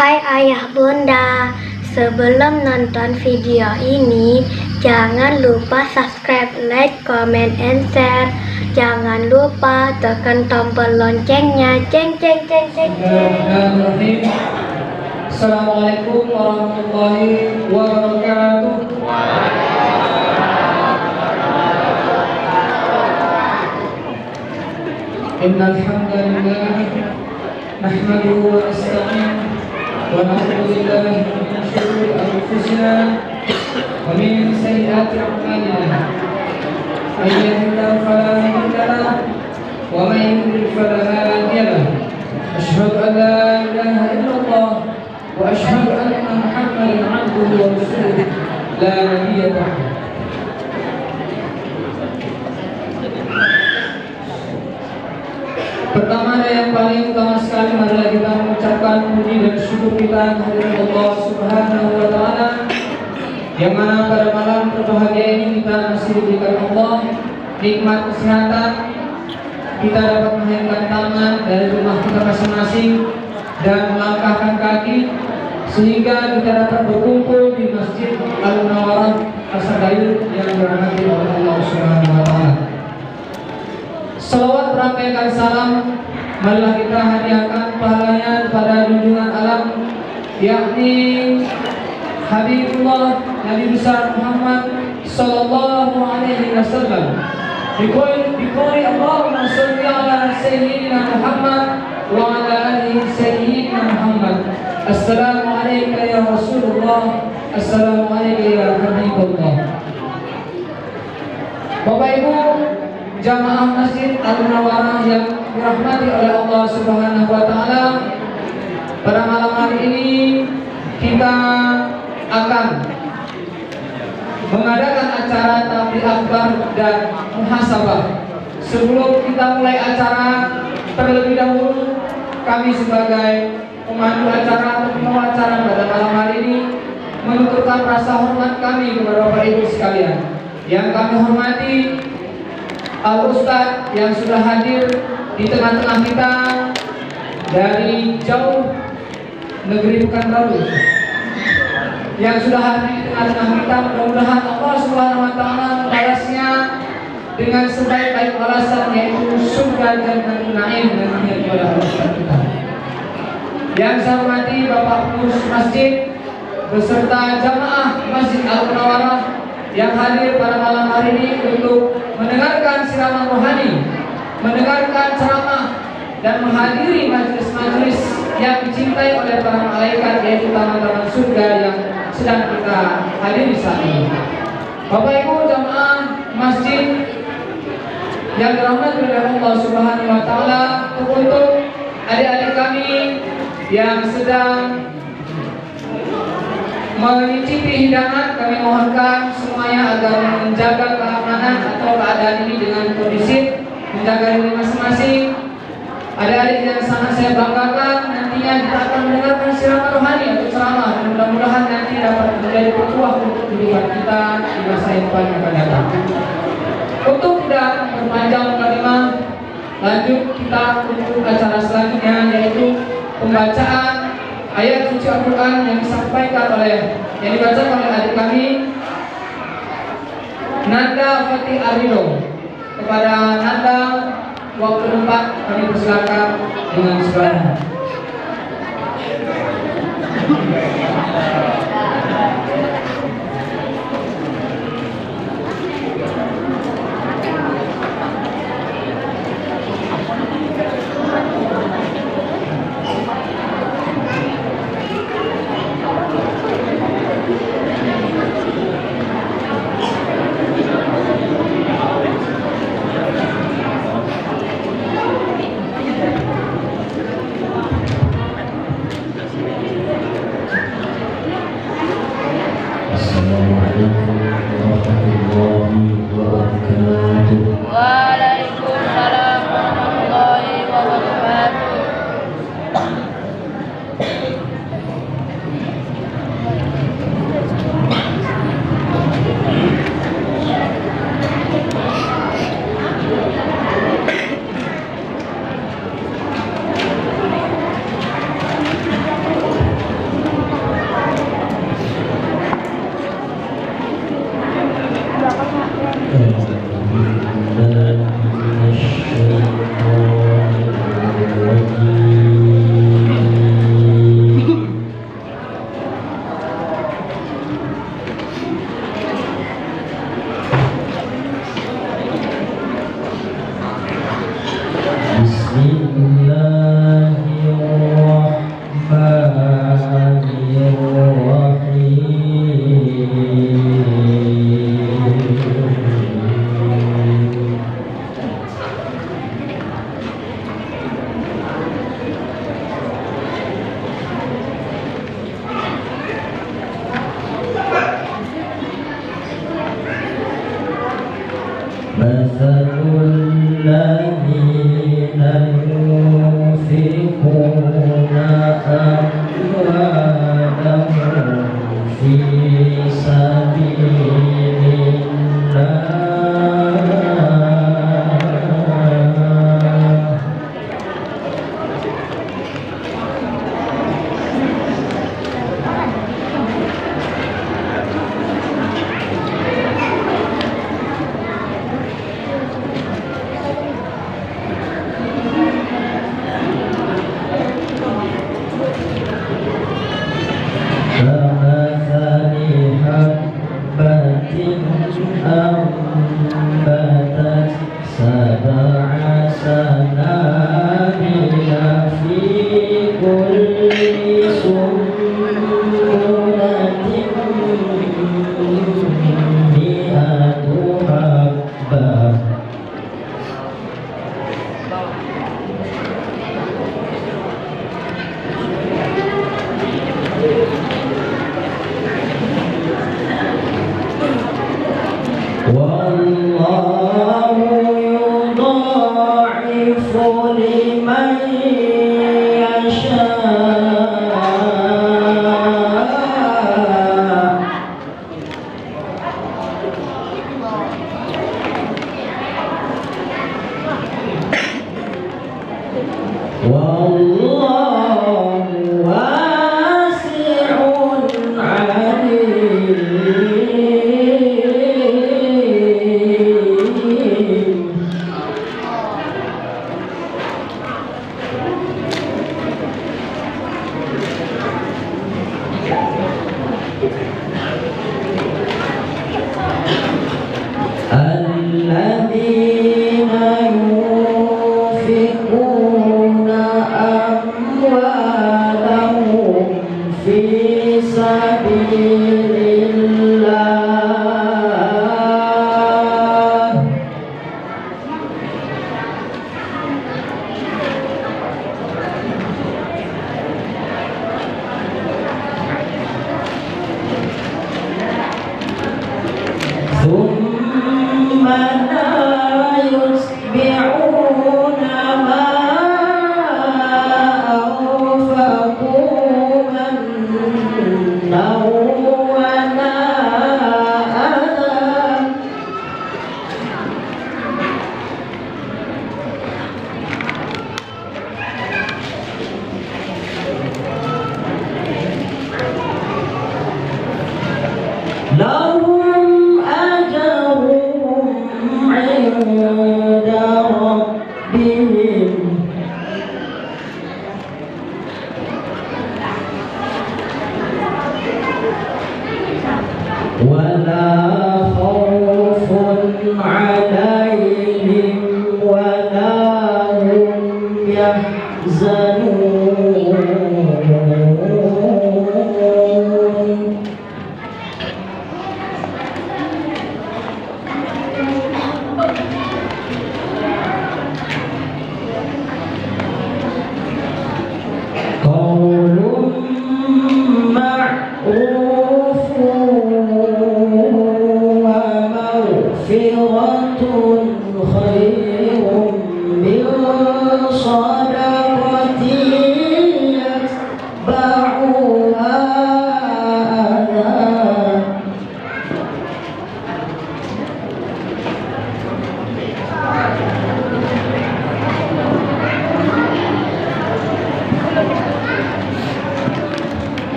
Hai ayah bunda, sebelum nonton video ini, jangan lupa subscribe, like, comment, and share. Jangan lupa tekan tombol loncengnya. Ceng ceng ceng ceng ceng. Assalamualaikum warahmatullahi wabarakatuh. Innal hamdalillah nahmaduhu wa nasta'inuhu wa na'udzu billahi min shururi anfusina wa min sayyiati a'malina. May yahdihillahu fala mudilla lahu wa may yudlil fala hadiya lahu. Asyhadu an la ilaha illallah wa asyhadu anna Muhammadan 'abduhu wa rasuluhu la nabiyya ba'dahu. Pertama dan yang paling utama sekali, marilah kita mengucapkan puji dan syukur kita kehadirat Allah Subhanahu wa taala, yang mana pada malam berbahagia ini kita masih diberikan Allah nikmat kesehatan, kita dapat menghentakkan tangan dari rumah kita masing-masing dan melangkahkan kaki sehingga kita dapat berkumpul di Masjid Al-Munawwarah Pasar yang dirahmati oleh Allah Subhanahu wa taala. Salawat berampaikan salam, marilah kita hadiahkan pahalanya kepada junjungan alam, yakni Habibullah Nabi besar Muhammad sallallahu alaihi wasallam. Biqouli Allahumma sholli ala sayyidina Muhammad wa ala ali sayyidina Muhammad. Assalamu alayka ya Rasulullah, assalamu alayka ya Habibullah. Bapak Ibu jamaah Masjid Al-Munawwarah yang dirahmati oleh Allah Subhanahu wa taala, pada malam hari ini kita akan mengadakan acara takbir akbar dan muhasabah. Sebelum kita mulai acara, terlebih dahulu kami sebagai pemandu acara atau pembawa acara pada malam hari ini menuturkan rasa hormat kami kepada Bapak Ibu sekalian. Yang kami hormati Al-Ustadz yang sudah hadir di tengah-tengah kita dari jauh negeri Pekanbaru, yang sudah hadir di tengah-tengah kita. Mudah-mudahan Allah Subhanahu wa taala membalasnya dengan sebaik-baik balasan, yaitu surga Jannatul Na'im nantinya kepada Ustadz kita. Yang saya hormati Bapak Pengurus Masjid beserta jamaah Masjid Al-Munawwarah yang hadir pada malam hari ini untuk mendengarkan siraman rohani, mendengarkan ceramah, dan menghadiri majelis-majelis yang dicintai oleh para malaikat, yaitu taman-taman surga yang sedang kita hadiri saat ini. Bapak Ibu jamaah masjid yang dirahmati oleh Allah Subhanahu wa taala, untuk adik-adik kami yang sedang mencicipi hidangan, kami mohonkan semuanya agar menjaga keamanan atau keadaan ini dengan kondusif, menjaga diri masing-masing. Adik-adik yang sangat saya banggakan, nantinya kita akan mendengarkan siraman rohani atau ceramah, dan mudah-mudahan nanti dapat menjadi petuah untuk kehidupan kita di masa depan yang akan datang. Untuk tidak memperpanjang kalimat, lanjut kita untuk acara selanjutnya, yaitu pembacaan ayat suci Al-Quran yang dibacakan oleh adik kami Nanda Fatih Arido. Kepada Nanda, waktu tempat kami persilakan dengan segala.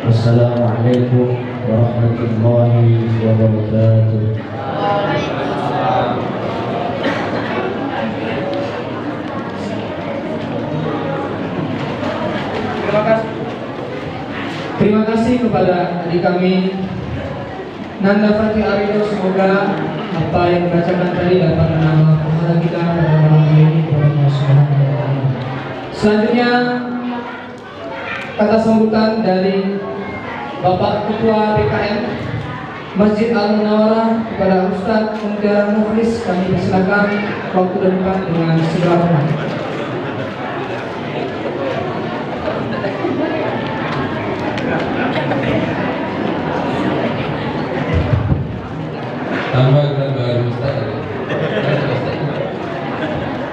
Assalamualaikum warahmatullahi wabarakatuh. Terima kasih kepada adik kami Nanda Fatih Arido. Semoga apa yang dibacakan tadi dapat menambah pahala kita pada malam ini. Selanjutnya kata sambutan dari Bapak Ketua BKM Masjid Al-Munawwarah kepada Ustadz Mutiara Mukhlis. Kami persilakan waktu dan tempat dengan segala hormat.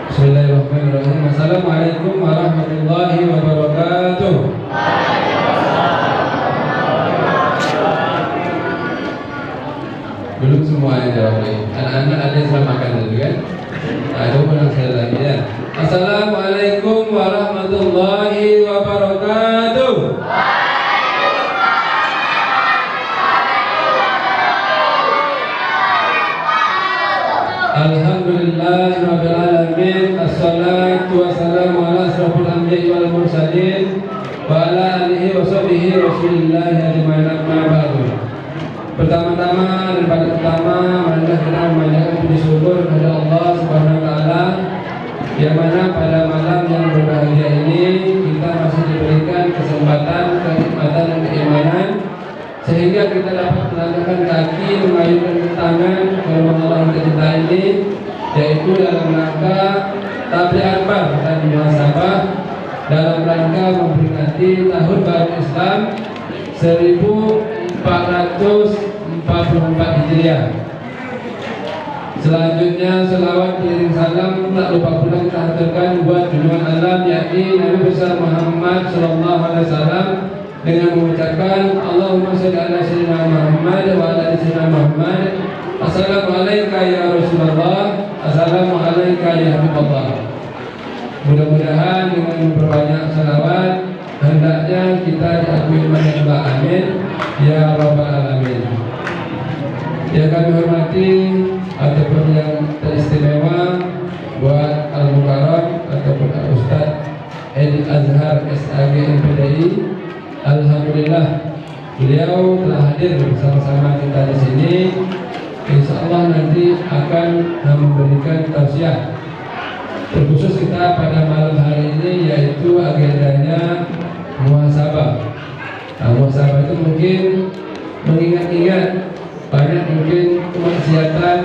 Bismillahirrahmanirrahim. Assalamualaikum warahmatullahi wabarakatuh. Belum semua yang jawab lagi. Anak-anak ada yang sudah makan dulu kan? Ada orang saya lagi ya. Assalamualaikum warahmatullahi wabarakatuh. Alhamdulillahirabbil alamin. Assalatu wassalamu ala asrofil anbiya'i wal mursalin wa ala alihi wa sahbihi rasulillahi ajma'in, amma ba'du. Pertama-tama dan pada pertama marilah kita memanjatkan puji syukur kepada Allah Subhanahu wa taala yang mana pada malam yang berbahagia ini kita masih diberikan kesempatan, kenikmatan dan keimanan sehingga kita dapat melangkahkan kaki, mengayunkan tangan ke rumah Allah yang tercinta ini, yaitu dalam rangka tabligh akbar dan muhasabah dalam rangka memperingati tahun baru Islam 1444 Hijriah. Selanjutnya selawat kirim salam tak lupa pula kita haturkan buat junjungan alam yakni Nabi besar Muhammad sallallahu alaihi wasallam dengan mengucapkan Allahumma shalli ala sayyidina Muhammad wa ala ali sayyidina Muhammad. Assalamualaikum ya Rasulullah, assalamu alayka ya Habibullah. Mudah-mudahan dengan memperbanyak salawat hendaknya kita diakui oleh Allah, amin ya rabbal alamin. Yang kami hormati ataupun yang teristimewa buat Al-Mukarram ataupun Al-Ustaz Edi Azhar SAG MPDI, alhamdulillah beliau telah hadir bersama-sama kita di sini. Insya Allah nanti akan memberikan tausiah terkhusus kita pada malam hari ini, yaitu agendanya muhasabah. Nah, muhasabah itu mungkin mengingat-ingat banyak mungkin kemaksiatan,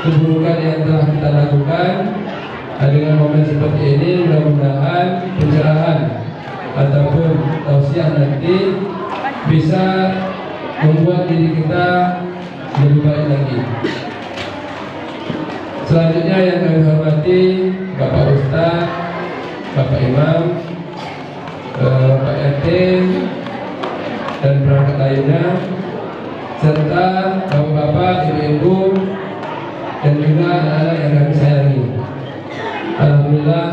keburukan yang telah kita lakukan. Dengan momen seperti ini mudah-mudahan pencerahan ataupun tausiah nanti bisa membuat diri kita lebih baik lagi. Selanjutnya yang kami hormati Bapak Ustaz, Bapak Imam, Pak RT dan perangkat lainnya, serta bapak-bapak, ibu-ibu dan juga anak-anak yang kami sayangi. Alhamdulillah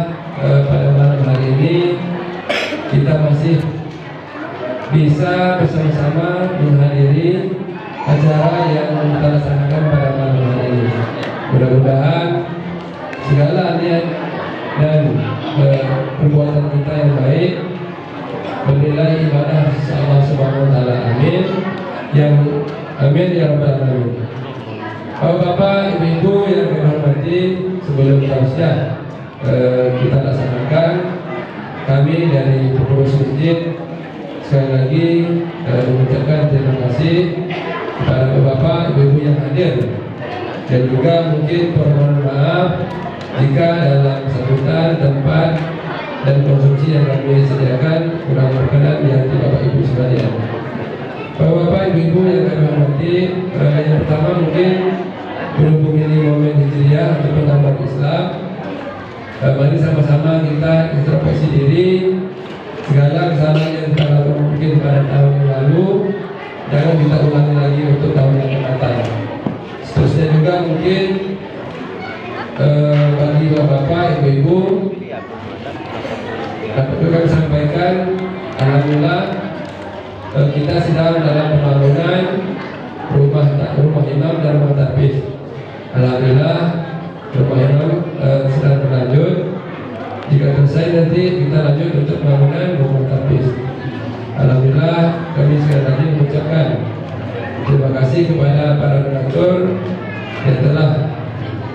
pada malam hari ini kita masih bisa bersama-sama menghadiri acara yang kita laksanakan pada malam hari ini. Mudah-mudahan segala niat dan perbuatan kita yang baik bernilai ibadah sisi Allah Subhanahu wa taala, amin. Yang amin ya rabbal alamin. Bapak, ibu-ibu yang kami hormati, sebelum tausiah kita laksanakan, kami dari pengurus masjid sekali lagi mengucapkan terima kasih kepada bapak, ibu-ibu yang hadir, dan juga mungkin permohonan maaf jika dalam sambutan, tempat dan konsumsi yang kami sediakan kurang berkenan di hati bapak ibu sekalian. Bapak, ibu-ibu yang kami hormati, yang pertama mungkin berhubung ini momen Hijriah ataupun tahun Islam, mari sama-sama kita introspeksi diri. Segala kesalahan yang kita lakukan mungkin pada tahun yang lalu jangan kita ulangi lagi untuk tahun yang akan datang. Seterusnya juga mungkin bagi bapak, ibu-ibu, dapat kami sampaikan, alhamdulillah kita sedang dalam pembangunan rumah imam dan rumah tapis. Alhamdulillah rumah imam sedang berlanjut. Jika selesai nanti kita lanjut untuk pembangunan rumah tapis. Alhamdulillah kami sekali lagi mengucapkan terima kasih kepada para donatur yang telah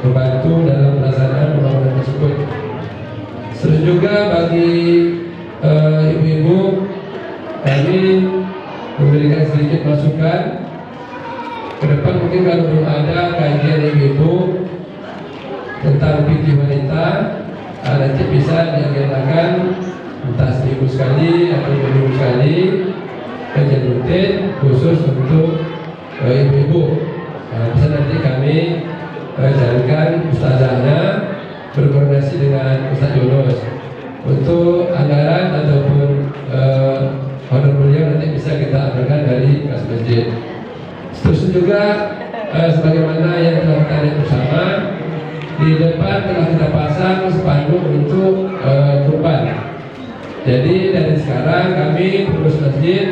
membantu dalam pelaksanaan pembangunan tersebut. Terus juga bagi ibu-ibu, kami memberikan sedikit masukan ke depan. Mungkin kalau belum ada kajian ibu-ibu tentang fikih wanita, nanti bisa diagendakan entah seminggu sekali atau 2 minggu sekali kajian rutin khusus untuk ibu-ibu. Bisa nanti kami jalankan ustazahnya berkoordinasi dengan Ustaz Yunus untuk anggaran ataupun honor beliau nanti bisa kita ambilkan dari kas masjid. Terus juga sebagaimana yang telah kita lihat bersama, di depan telah kita pasang spanduk untuk kurban. Jadi dari sekarang kami pengurus masjid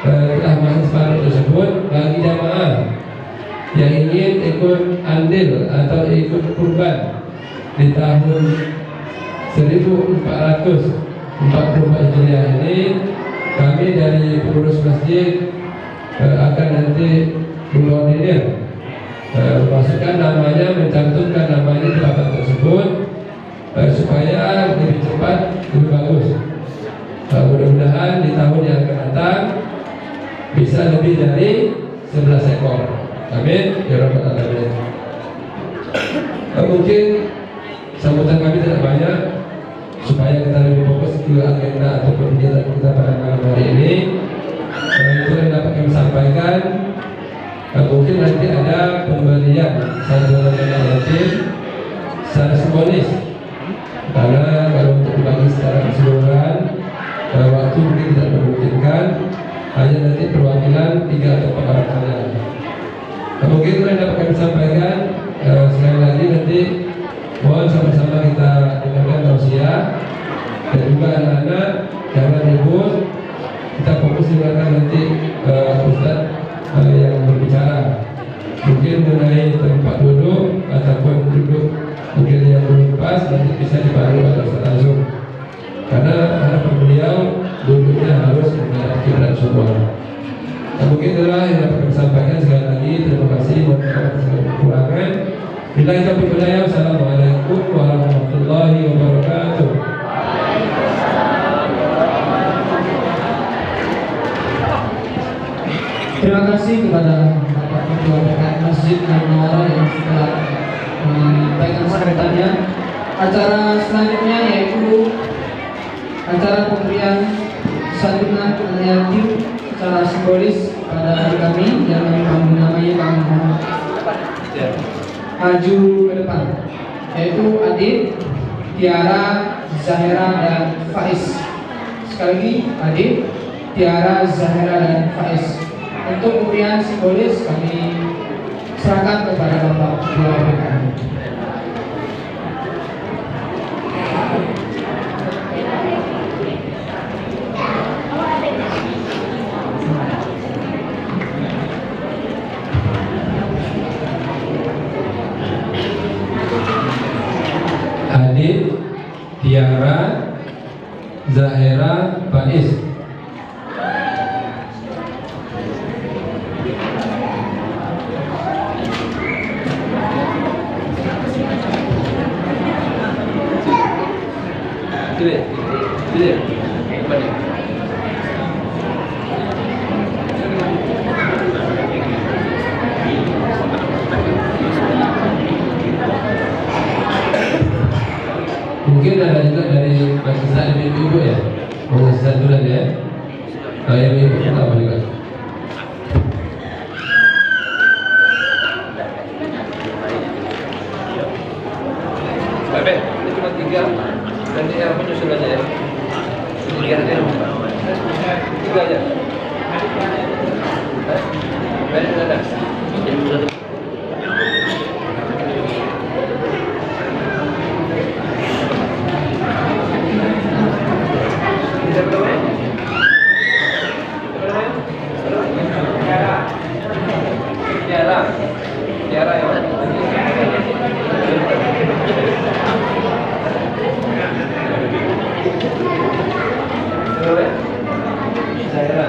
telah masang spanduk tersebut bagi jamaah yang ingin ikut andil atau ikut kurban di tahun 1444 Hijriah ini. Kami dari pengurus masjid akan nanti mengordinir masukkan namanya, mencantumkan namanya di papan tersebut supaya lebih cepat, lebih bagus. Mudah-mudahan di tahun yang akan datang bisa lebih dari 11 ekor. Amin ya rabbal alamin. Mungkin sambutan kami tidak banyak supaya kita lebih fokus ke agenda atau kegiatan kita pada malam hari ini. Itu yang dapat kami sampaikan. Mungkin nanti ada pemberian satu yatim secara simbolis, karena kalau untuk dibagi secara keseluruhan waktu mungkin tidak memungkinkan, hanya nanti perwakilan 3 atau 4 orang saja. Mungkin itu yang dapat kami sampaikan. Sekali lagi nanti mohon sama-sama kita dengarkan tausiah dan juga anak-anak jangan ribut, kita fokus dengarkan nanti Ustaz yang berbicara mungkin mengenai tempat duduk ataupun duduk mungkin yang belum pas, nanti bisa dipandu oleh Ustaz langsung, karena harapan beliau duduknya harus menghadap kiblat semua. Mungkin itulah yang dapat kami sampaikan. Sekali lagi terima kasih, mohon maaf atas segala kekurangan. Billahi taufiq wal hidayah. Wassalamualaikum warahmatullahi wabarakatuh. Terima kasih kepada Bapak Ketua PKM Masjid Al-Munawwarah yang telah menyampaikan sambutannya. Acara selanjutnya yaitu acara pemberian santunan kepada yatim secara simbolis pada hari kami yang kami namanya kami maju ke depan, yaitu Adit, Tiara, Zahira dan Faiz. Sekali lagi Adit, Tiara, Zahira dan Faiz. Untuk pemberian simbolis kami serahkan kepada Bapak Ketua PKM. Adit, Tiara, Zahira, Faiz. Mungkin ada juga dari masyarakat ibu-ibu ya, masyarakat dulu ya, yang ibu pertama juga. Baik, ini cuma 3, nanti yang menyusul aja ya. 3 aja. Baik, ada. Tiara ya. Zahira.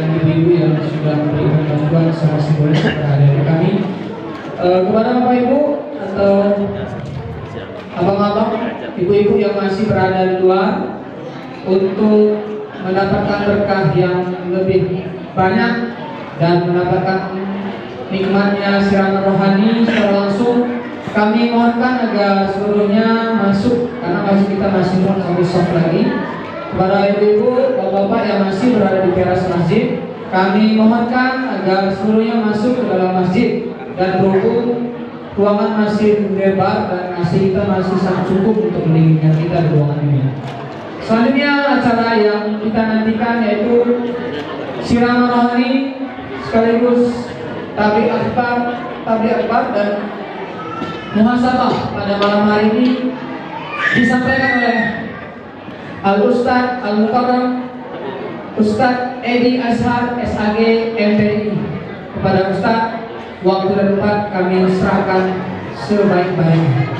ibu-ibu yang sudah memberikan bantuan secara simbolis kepada adik kami. Kepada Bapak Ibu atau abang-abang, ibu-ibu yang masih berada di luar untuk mendapatkan berkah yang lebih banyak dan mendapatkan nikmatnya siraman rohani secara langsung, kami mohonkan agar seluruhnya masuk, karena masih kita masih mau sampai soft lagi. Kepada ibu-ibu, bapak-bapak yang masih berada di teras masjid, kami mohonkan agar seluruhnya masuk ke dalam masjid. Dan berhubung ruangan masih lebar dan masih kita masih sangat cukup untuk melindungi kita di ruangan ini. Selanjutnya acara yang kita nantikan yaitu siraman rohani sekaligus tabligh akbar dan muhasabah pada malam hari ini disampaikan oleh Al-Ustadz Al-Mukarram Ustadz Edi Azhar SAG MPI. Kepada Ustadz, waktu dan tempat kami serahkan sebaik-baiknya.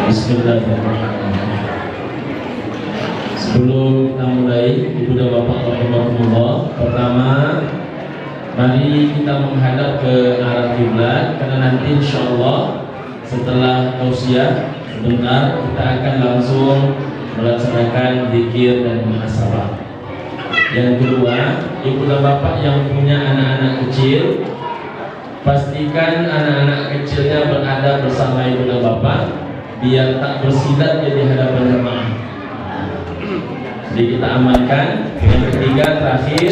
Bismillahirrahmanirrahim. Sebelum kita mulai, Ibu dan Bapak rahimakumullah, pertama mari kita menghadap ke arah kiblat, karena nanti insyaallah setelah tausiah sebentar kita akan langsung melaksanakan zikir dan muhasabah. Yang kedua, Ibu dan Bapak yang punya anak-anak kecil, pastikan anak-anak kecilnya berada bersama Ibu dan Bapak biar tak bersilat di hadapan jemaah. Jadi kita amankan. Yang ketiga terakhir,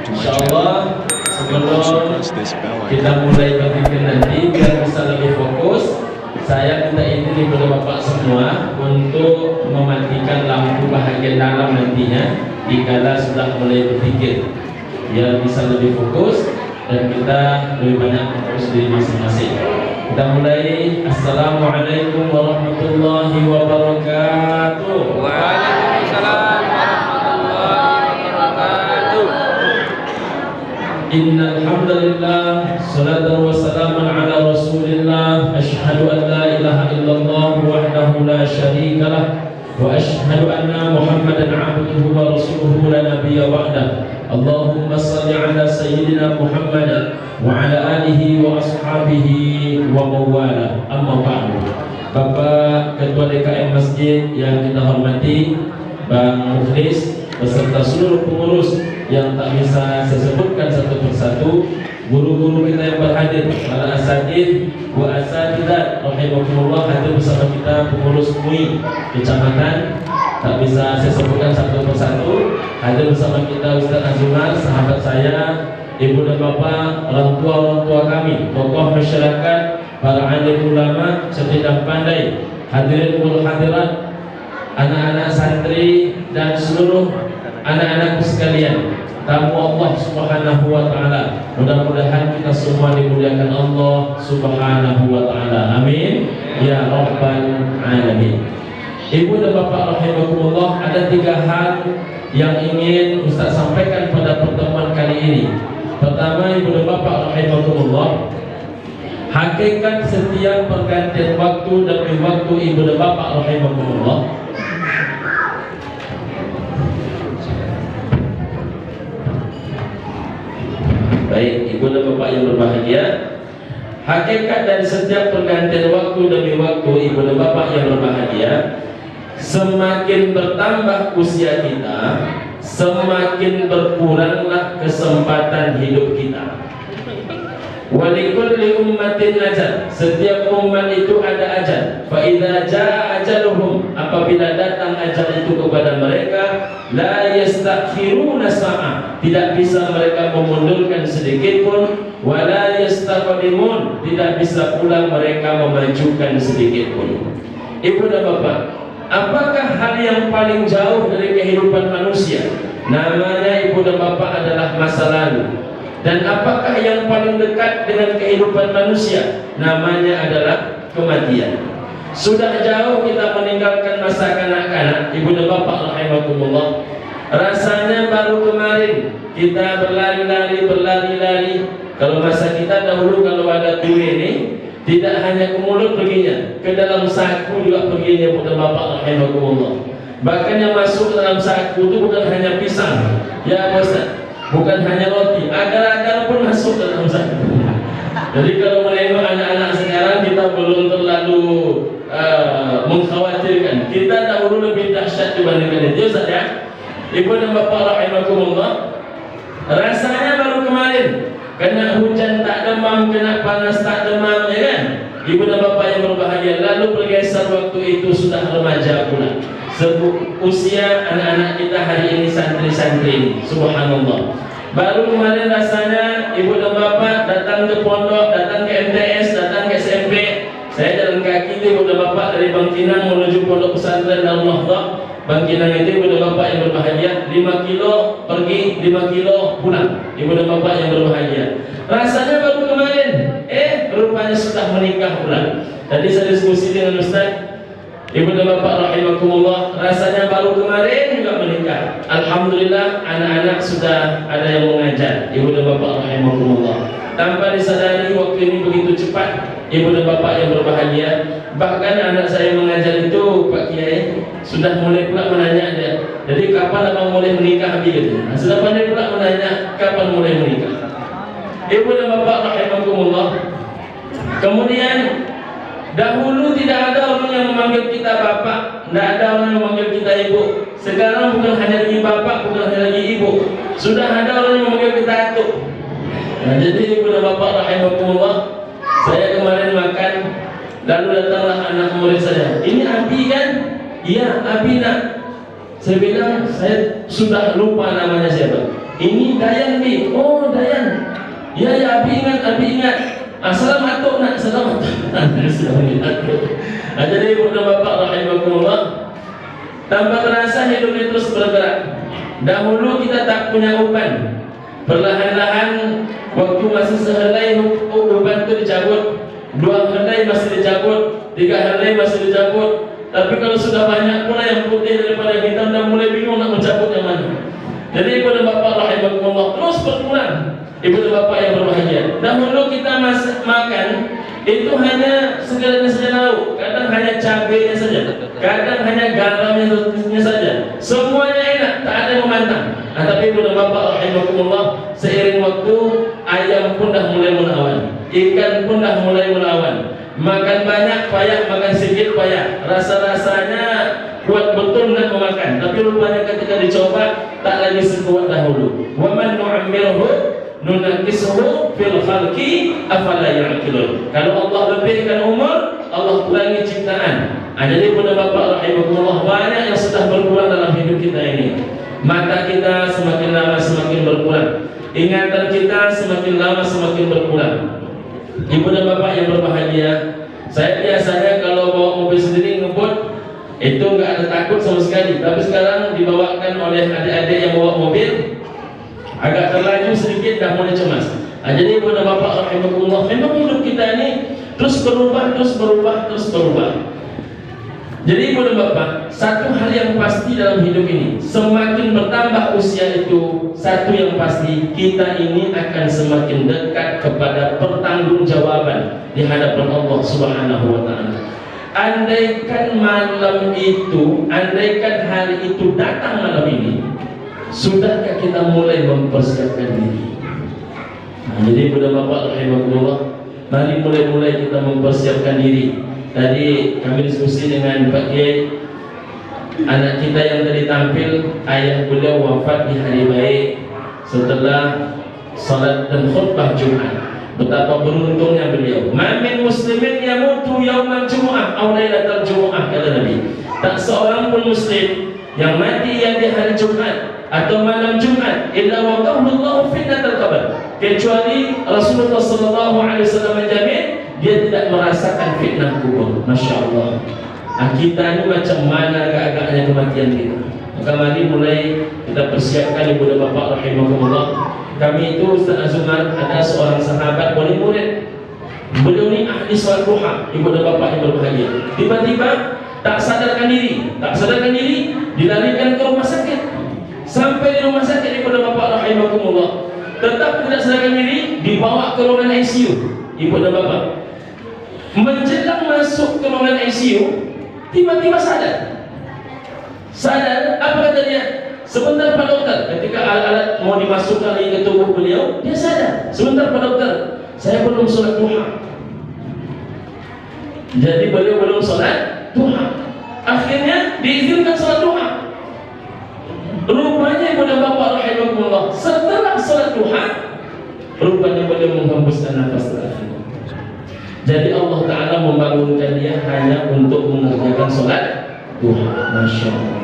insyaallah sebelum kita mulai berzikir nanti biar bisa lebih fokus, saya minta izin kepada bapak semua untuk mematikan lampu bahagian dalam nantinya dikala sudah mulai berzikir, biar bisa lebih fokus dan kita lebih banyak fokus diri masing-masing. Kita mulai. Assalamualaikum warahmatullahi wabarakatuh. Waalaikumsalam warahmatullahi wabarakatuh. Innal hamdalillah, salatan wa salamun ala Rasulillah. Asyhadu an la ilaha illallah wahdahu la syarika lah wa asyhadu anna Muhammadan 'abduhu wa rasuluhu la nabiyya ba'dah. Allahumma shalli ala sayyidina Muhammad wa ala alihi wa ashabihi wa mawala. Amma ba'du. Bapak Ketua DKM Masjid yang kita hormati, Bang Mukhlis beserta seluruh pengurus yang tak bisa saya sebutkan satu persatu, guru-guru kita yang berhadir, para asatidz wa asatidzat rahimakumullah hadir bersama kita, pengurus MUI kecamatan tak bisa saya sebutkan satu persatu, hadir bersama kita Ustaz Azumar, sahabat saya, ibu dan bapak, orang tua kami, tokoh masyarakat, para alim ulama, cerdik dan pandai, hadirin wal hadirat, anak-anak santri dan seluruh anak-anakku sekalian, tamu Allah Subhanahu wa taala. Mudah-mudahan kita semua dimuliakan Allah Subhanahu wa taala. Amin ya rabbal alamin. Ibu dan bapak rahimakumullah, ada 3 hal yang ingin Ustaz sampaikan pada pertemuan kali ini. Pertama, ibu dan bapak rahimakumullah, hakikat setiap pergantian waktu demi waktu ibu dan bapak rahimakumullah, baik ibu dan bapak yang berbahagia, hakikat dari setiap pergantian waktu demi waktu ibu dan bapak yang berbahagia, semakin bertambah usia kita, semakin berkuranglah kesempatan hidup kita. Walikulli ummatin ajal, setiap umat itu ada ajal. Fa idza jaa ajaluhum, apabila datang ajal itu kepada mereka, la yastakhiruna sa'ah, tidak bisa mereka memundurkan sedikit pun, wa la yastaqdimun, tidak bisa pula mereka memajukan sedikit pun. Ibu dan bapak, apakah hal yang paling jauh dari kehidupan manusia? Namanya ibu dan bapak adalah masa lalu. Dan apakah yang paling dekat dengan kehidupan manusia? Namanya adalah kematian. Sudah jauh kita meninggalkan masa kanak-kanak, ibu dan bapak rahimakumullah. Rasanya baru kemarin kita berlari-lari. Kalau masa kita dahulu kalau ada tue ini, tidak hanya ke mulut perginya, ke dalam saku juga perginya ibu dan bapak rahimakumullah. Bahkan yang masuk ke dalam saku itu bukan hanya pisang, ya Ustaz, bukan hanya roti, agar-agar pun masuk ke dalam saku. Jadi kalau menengok anak-anak sekarang kita belum terlalu mengkhawatirkan. Kita dahulu lebih dahsyat dibandingkan itu, Ustaz ya. Ibu dan bapak rahimakumullah, rasanya baru kemarin kena hujan tak demam, kena panas tak demam, ya kan? Ibu dan bapak yang berbahagia, lalu bergeser waktu itu sudah remaja pula. Usia anak-anak kita hari ini santri-santri ini, subhanallah. Baru kemarin rasanya ibu dan bapak datang ke pondok, datang ke MTS, datang ke SMP. Saya jalan kaki itu ibu dan bapak dari Bangkinang menuju pondok pesantren Darul Nahdhah. Bangkinang itu ibu dan bapak yang berbahagia, 5 kilo pergi, 5 kilo pulang. Ibu dan bapak yang berbahagia. Rasanya baru kemarin, rupanya sudah menikah pula. Tadi saya diskusi dengan Ustaz, ibu dan bapak rahimakumullah, rasanya baru kemarin juga menikah. Alhamdulillah anak-anak sudah ada yang mengajar, ibu dan bapak rahimakumullah. Tanpa disadari waktu ini begitu cepat, ibu dan bapak yang berbahagia. Bahkan anak saya mengajar itu, Pak Kiai, sudah mulai pula menanya dia, jadi kapan abang mulai menikah gitu. Nah, sudah pandai pula menanya kapan mulai menikah. Ibu dan bapak rahimakumullah. Kemudian dahulu tidak ada orang yang memanggil kita bapak, tidak ada orang yang memanggil kita ibu. Sekarang bukan hanya lagi bapak, bukan hanya lagi ibu, sudah ada orang yang memanggil kita atuk. Nah, jadi ibu dan bapak rahimakumullah, saya kemarin makan, lalu datanglah anak murid saya. Ini Abi kan? Iya, Abi nak. Saya bilang, saya sudah lupa namanya siapa. Ini Dayan Bi. Oh Dayan. Ya ya, Abi ingat. Assalamualaikum nak, assalamualaikum. Nah, jadi ibu dan bapak rahimakumullah, tanpa terasa hidup ini terus bergerak. Dahulu kita tak punya umpan. Perlahan-lahan waktu masih sehelai umpan itu dicabut, 2 helai masih dicabut, 3 helai masih dicabut. Tapi kalau sudah banyak pula yang putih daripada hitam, dan mulai bingung nak mencabut yang mana. Jadi ibu dan bapak rahimakumullah terus berkurang. Ibu dan bapak yang berbahagia. Dahulu kita makan itu hanya segalanya saja lauk, kadang hanya cabenya saja, kadang hanya garamnya saja. Semuanya enak, tak ada yang memantang. Nah, tapi ibu dan bapak rahimakumullah, seiring waktu ayam pun dah mulai melawan, ikan pun dah mulai melawan. Makan banyak payah, makan sedikit payah. Rasa-rasanya kuat betul nak memakan, tapi rupanya ketika dicoba tak lagi sekuat dahulu. Wa man nu'ammirhu nunaqisuhu fil khalqi afala ya'qilun. Kalau Allah lebihkan umur, Allah kurangi ciptaan. Jadi ibu dan bapak rahimakumullah, banyak yang sudah berkurang dalam hidup kita ini. Mata kita semakin lama semakin berkurang, ingatan kita semakin lama semakin berkurang. Ibu dan bapak yang berbahagia, saya biasanya kalau bawa mobil sendiri ngebut itu nggak ada takut sama sekali. Tapi sekarang dibawakan oleh adik-adik yang bawa mobil, agak terlaju sedikit dah mulai cemas. Jadi ibu dan bapak rahimakumullah, memang hidup kita ini terus berubah. Jadi ibu dan bapak, satu hal yang pasti dalam hidup ini, semakin bertambah usia itu, satu yang pasti, kita ini akan semakin dekat kepada pertanggungjawaban di hadapan Allah Subhanahu wa ta'ala. Andaikan malam itu, andaikan hari itu datang malam ini, sudahkah kita mulai mempersiapkan diri? Nah, jadi ibu dan bapak rahimakumullah, mari mulai kita mempersiapkan diri. Tadi kami diskusi dengan Pak Kiai, anak kita yang tadi tampil, ayah beliau wafat di hari baik setelah salat dan khutbah Jumat. Betapa beruntungnya beliau. Ma min muslimin yamutu yaumal jumu'ah aw lailatal jumu'ah, kata Nabi. Tak seorang pun muslim yang mati yang di hari Jumat atau malam Jumat illa waqahu Allahu fitnatal qabr, kecuali Rasulullah sallallahu alaihi wasallam menjamin dia tidak merasakan fitnah kubur. Masya Allah. Nah, kita ini macam mana agak-agaknya kematian kita. Maka mari mulai kita persiapkan ibu dan bapak rahimahumullah. Kami itu Ustaz Azumar, ada seorang sahabat wali murid. Beliau ni ahli salat duha, ibu dan bapa yang berbahagia. Tiba-tiba tak sadarkan diri, dilarikan ke rumah sakit. Sampai di rumah sakit, ibu dan bapa rahimakumullah, tetap tidak sadarkan diri, dibawa ke ruangan ICU, ibu dan bapa. Menjelang masuk ke ruangan ICU, tiba-tiba sadar. Apa kata dia? Sebentar Pak Dokter, ketika alat-alat mau dimasukkan lagi ke tubuh beliau, dia sadar. Sebentar Pak Dokter, saya belum sholat duha. Jadi beliau belum sholat duha. Akhirnya diizinkan sholat duha. Rupanya ibu dan bapa rahimakumullah, setelah sholat duha, rupanya beliau menghembuskan nafas terakhir. Jadi Allah Ta'ala membangunkan dia hanya untuk mengerjakan sholat duha. Masya Allah.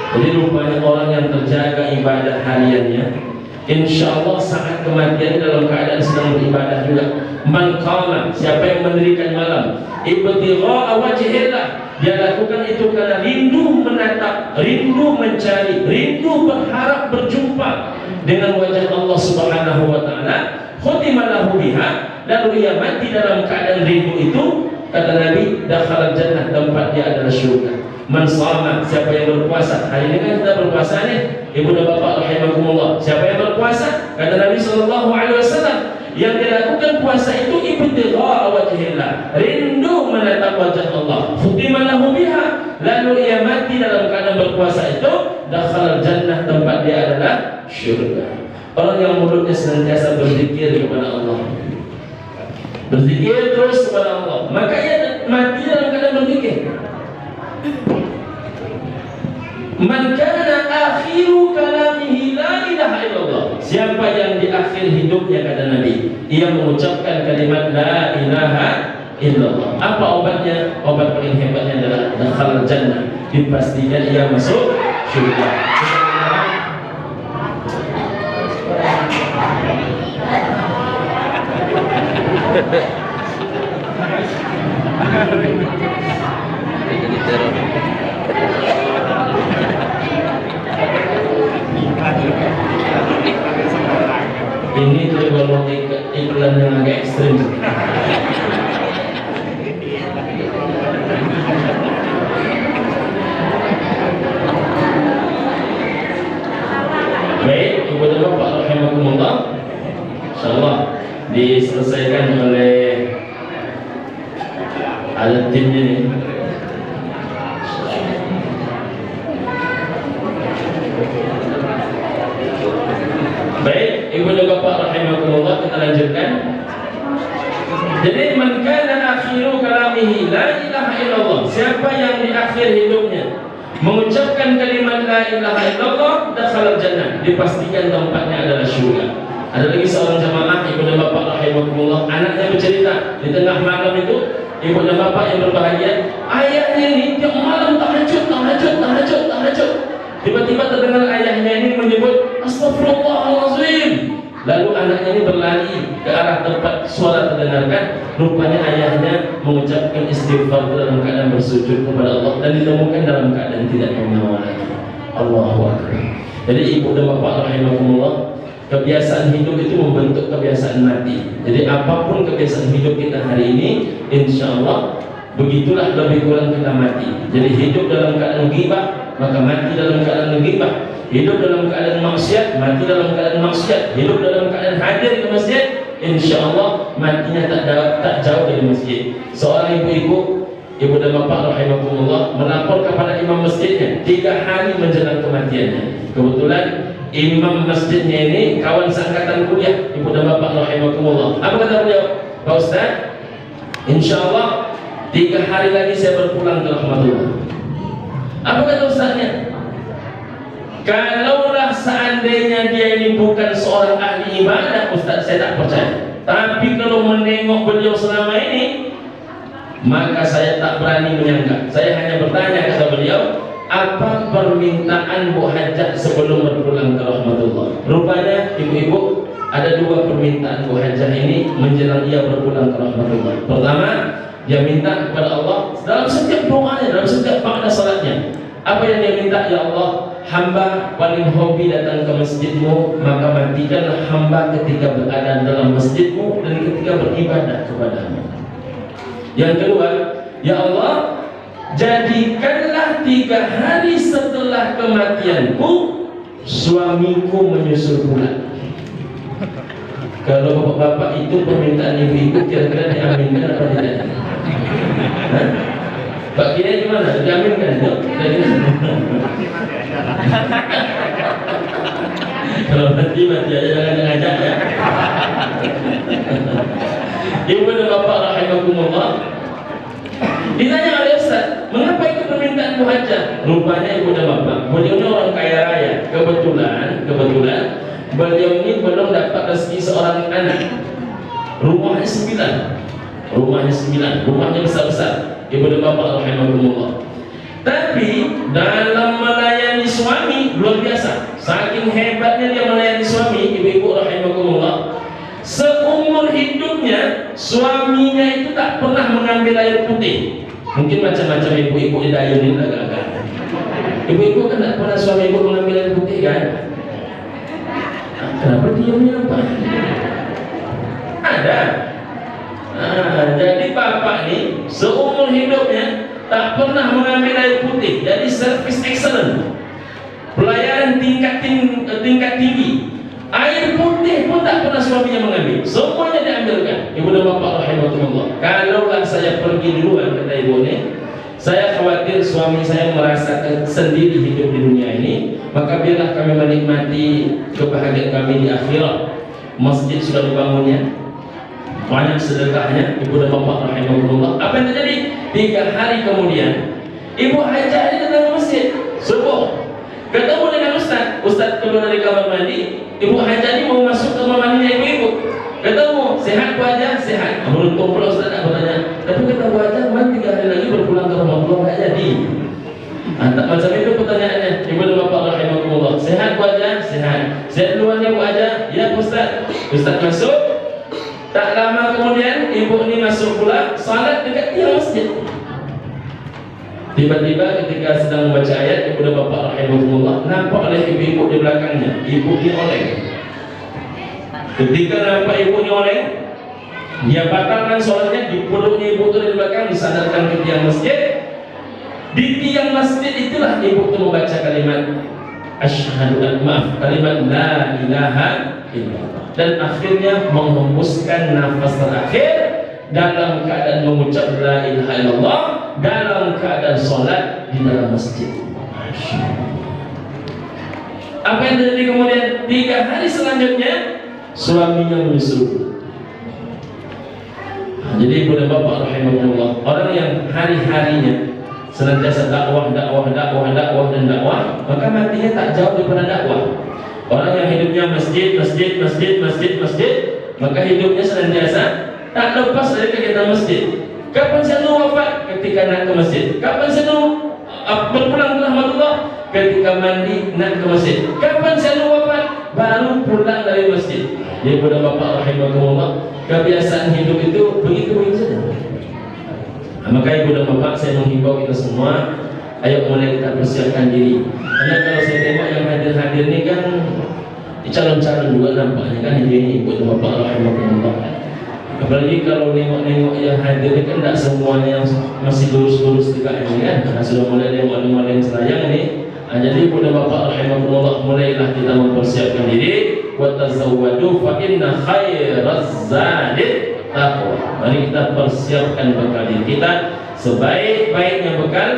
Jadi rupanya orang yang terjaga ibadah hariannya, insya Allah saat kematian dalam keadaan sedang beribadah juga. Man qama, siapa yang mendirikan malam, ibtigha'a wajhillah, dia lakukan itu karena rindu menatap, rindu mencari, rindu berharap berjumpa dengan wajah Allah Subhanahu wa taala. Khutima lahu biha, lalu ia mati dalam keadaan rindu itu. Kata Nabi, dakhala jannah, tempat dia adalah syurga. Man shama, siapa yang berpuasa. Hari ini kan kita berpuasa nih, ibu dan bapak rahimakumullah. Siapa yang berpuasa? Kata Nabi sallallahu alaihi wasallam, yang dilakukan puasa itu ibtigha'a wajhillah, rindu menatap wajah Allah. Khutima lahu biha, lalu ia mati dalam keadaan berpuasa itu. Dakhala jannah, tempat dia adalah syurga. Orang yang mulutnya senantiasa berzikir kepada Allah, berzikir terus kepada Allah, maka ia mati dalam keadaan berzikir. Man kana akhiru kalamihi la ilaha illallah, siapa yang di akhir hidupnya, kata Nabi, ia mengucapkan kalimat la ilaha illallah. Apa obatnya? Obat paling hebatnya adalah dakhala jannah, dipastikan ia masuk surga. Ini tergolong iklan yang agak ekstrim. Baik, ibu dan bapak rahimakumullah, insyaallah diselesaikan oleh ada timnya nih. Baik, ibu dan bapak rahimakumullah, kita lanjutkan. Jadi man kana akhiru kalamihi la ilaha illallah, siapa yang di akhir hidupnya mengucapkan kalimat la ilaha illallah, dakhala jannah, dipastikan tempatnya adalah syurga. Ada lagi seorang jamaah ibu dan bapak rahimakumullah, anaknya bercerita di tengah malam itu, ibu dan bapak yang berbahagia, ayahnya ini tiap malam tahajud. Tiba-tiba terdengar ayahnya ini menyebut astagfirullahalazim. Lalu anaknya ini berlari ke arah tempat suara terdengarkan. Rupanya ayahnya mengucapkan istighfar dalam keadaan bersujud kepada Allah, dan ditemukan dalam keadaan tidak bernyawa lagi. Allahu akbar. Jadi ibu dan bapak rahimakumullah, kebiasaan hidup itu membentuk kebiasaan mati. Jadi apapun kebiasaan hidup kita hari ini, insya Allah begitulah lebih kurang kita mati. Jadi hidup dalam keadaan ghibah, maka mati dalam keadaan ghibah. Hidup dalam keadaan maksiat, mati dalam keadaan maksiat. Hidup dalam keadaan hadir ke masjid, insya Allah matinya tak jauh dari masjid. Seorang ibu-ibu, ibu dan bapak rahimakumullah, melapor kepada imam masjidnya 3 hari menjelang kematiannya. Kebetulan imam masjidnya ini kawan seangkatan kuliah ibu dan bapak rahimakumullah. Apa kata beliau? Pak Ustaz, insya Allah 3 hari lagi saya berpulang ke rahmatullah. Apa kata ustaznya? Kalaulah seandainya dia ini bukan seorang ahli ibadah, Ustaz, saya tak percaya. Tapi kalau menengok beliau selama ini, maka saya tak berani menyangka. Saya hanya bertanya, kata beliau, apa permintaan Bu Hajjah sebelum berpulang ke rahmatullah? Rupanya ibu-ibu, ada 2 permintaan Bu Hajjah ini menjelang ia berpulang ke rahmatullah. Pertama, dia minta kepada Allah dalam setiap doanya, dalam setiap pada salatnya, Apa yang dia minta? Ya Allah, hamba paling hobi datang ke masjidmu, maka matikanlah hamba ketika berada dalam masjidmu dan ketika beribadah kepadamu. Yang kedua, ya Allah, jadikanlah 3 hari setelah kematianku suamiku menyusul pula. Kalau bapak-bapak itu permintaan ibu-ibu kira-kira diaminkan apa tidak? Hah? Pak Kiai gimana? Diaminkan itu? Kalau mati aja jangan ngajak ya. Ibu dan bapak rahimakumullah, ditanya oleh Ustaz, mengapa itu permintaan muhajir? Rupanya ibu dan bapak, beliau ini orang kaya raya. Kebetulan beliau ini belum dapat rezeki seorang anak. Rumahnya 9, rumahnya besar-besar. Ibu dan bapak rahimakumullah. Tapi dalam melayani suami luar biasa. Saking hebatnya dia melayani suami, ibu-ibu rahimakumullah. Seumur hidupnya suaminya itu tak pernah mengambil air putih. Mungkin macam-macam ibu-ibu di Dayun ini agak-agak. Ibu-ibu kan tak pernah suami ibu mengambil air putih kan? Kenapa diamnya Pak? Ada. Jadi bapak nih seumur hidupnya tak pernah mengambil air putih. Jadi service excellent, pelayanan tingkat tinggi. Air putih pun tak pernah suaminya mengambil, semuanya diambilkan. Ibu dan bapak rahimahumullah. Kalaulah saya pergi duluan, kata ibu ini, saya khawatir suami saya merasakan sendiri hidup di dunia ini, maka biarlah kami menikmati kebahagiaan kami di akhirat. Masjid sudah dibangunnya, banyak sedekahnya. Ibu dan bapak rahimahumullah. Apa yang terjadi? 3 hari kemudian ibu hajah ini datang ke masjid subuh, ketemu dengan Ustaz keluar dari kamar mandi. Ibu hajah ini mau masuk ke kamar mandinya ibu-ibu, ketemu, sehat Bu Hajah? Sehat. Beruntung pula Ustaz tak bertanya, tapi kata Bu Hajah, 3 hari lagi berpulang ke rumah Allah nggak jadi. Tak macam itu pertanyaannya. Ibu dan bapak rahimahumullah. Sehat Bu Hajah? Sehat. Sehat duluan ya Bu Hajah? Ya Ustaz. Ustaz masuk. Tak lama kemudian ibu ini masuk pula, salat dekat tiang masjid. Tiba-tiba ketika sedang membaca ayat, ibu dan bapak rahimahumullah, nampak oleh ibu-ibu di belakangnya. Ibu ini oleng. Ketika nampak ibu ini oleng, dia batalkan sholatnya, dipeluknya ibu itu di belakang, disandarkan ke tiang masjid. Di tiang masjid itulah ibu itu membaca kalimat kalimat la ilaha illallah, dan akhirnya menghembuskan nafas terakhir dalam keadaan mengucap la ilaha illallah dalam keadaan sholat di dalam masjid. Apa yang terjadi kemudian? 3 hari selanjutnya suaminya menyusul. Jadi ibu dan bapak rahimahullah, orang yang hari-harinya senantiasa dakwah, maka matinya tak jauh daripada dakwah. Orang yang hidupnya masjid, maka hidupnya senantiasa tak lepas dari kegiatan masjid. Kapan saya wafat? Ketika nak ke masjid. Kapan saya berpulang ke rahmatullah? Ketika mandi nak ke masjid. Kapan saya wafat? Baru pulang dari masjid. Jadi pada bapak rahimahullah, kebiasaan hidup itu begitu saja. Maka ibu dan bapak, saya menghimbau kita semua, ayo mulai kita persiapkan diri. Karena kalau saya tengok yang hadir-hadir ini kan calon-calon juga nampaknya kan ini ibu dan bapak rahimahullah. Apalagi kalau nengok-nengok yang hadir ini kan tidak semuanya yang masih lurus-lurus juga ini kan. Karena sudah mulai nengok-nengok yang serayang ini. Jadi ibu dan bapak rahimahullah, mulailah kita mempersiapkan diri. Wa tazawwadu fa inna khairaz zadi taqwa. Mari kita persiapkan bekal diri kita. Sebaik-baiknya bekal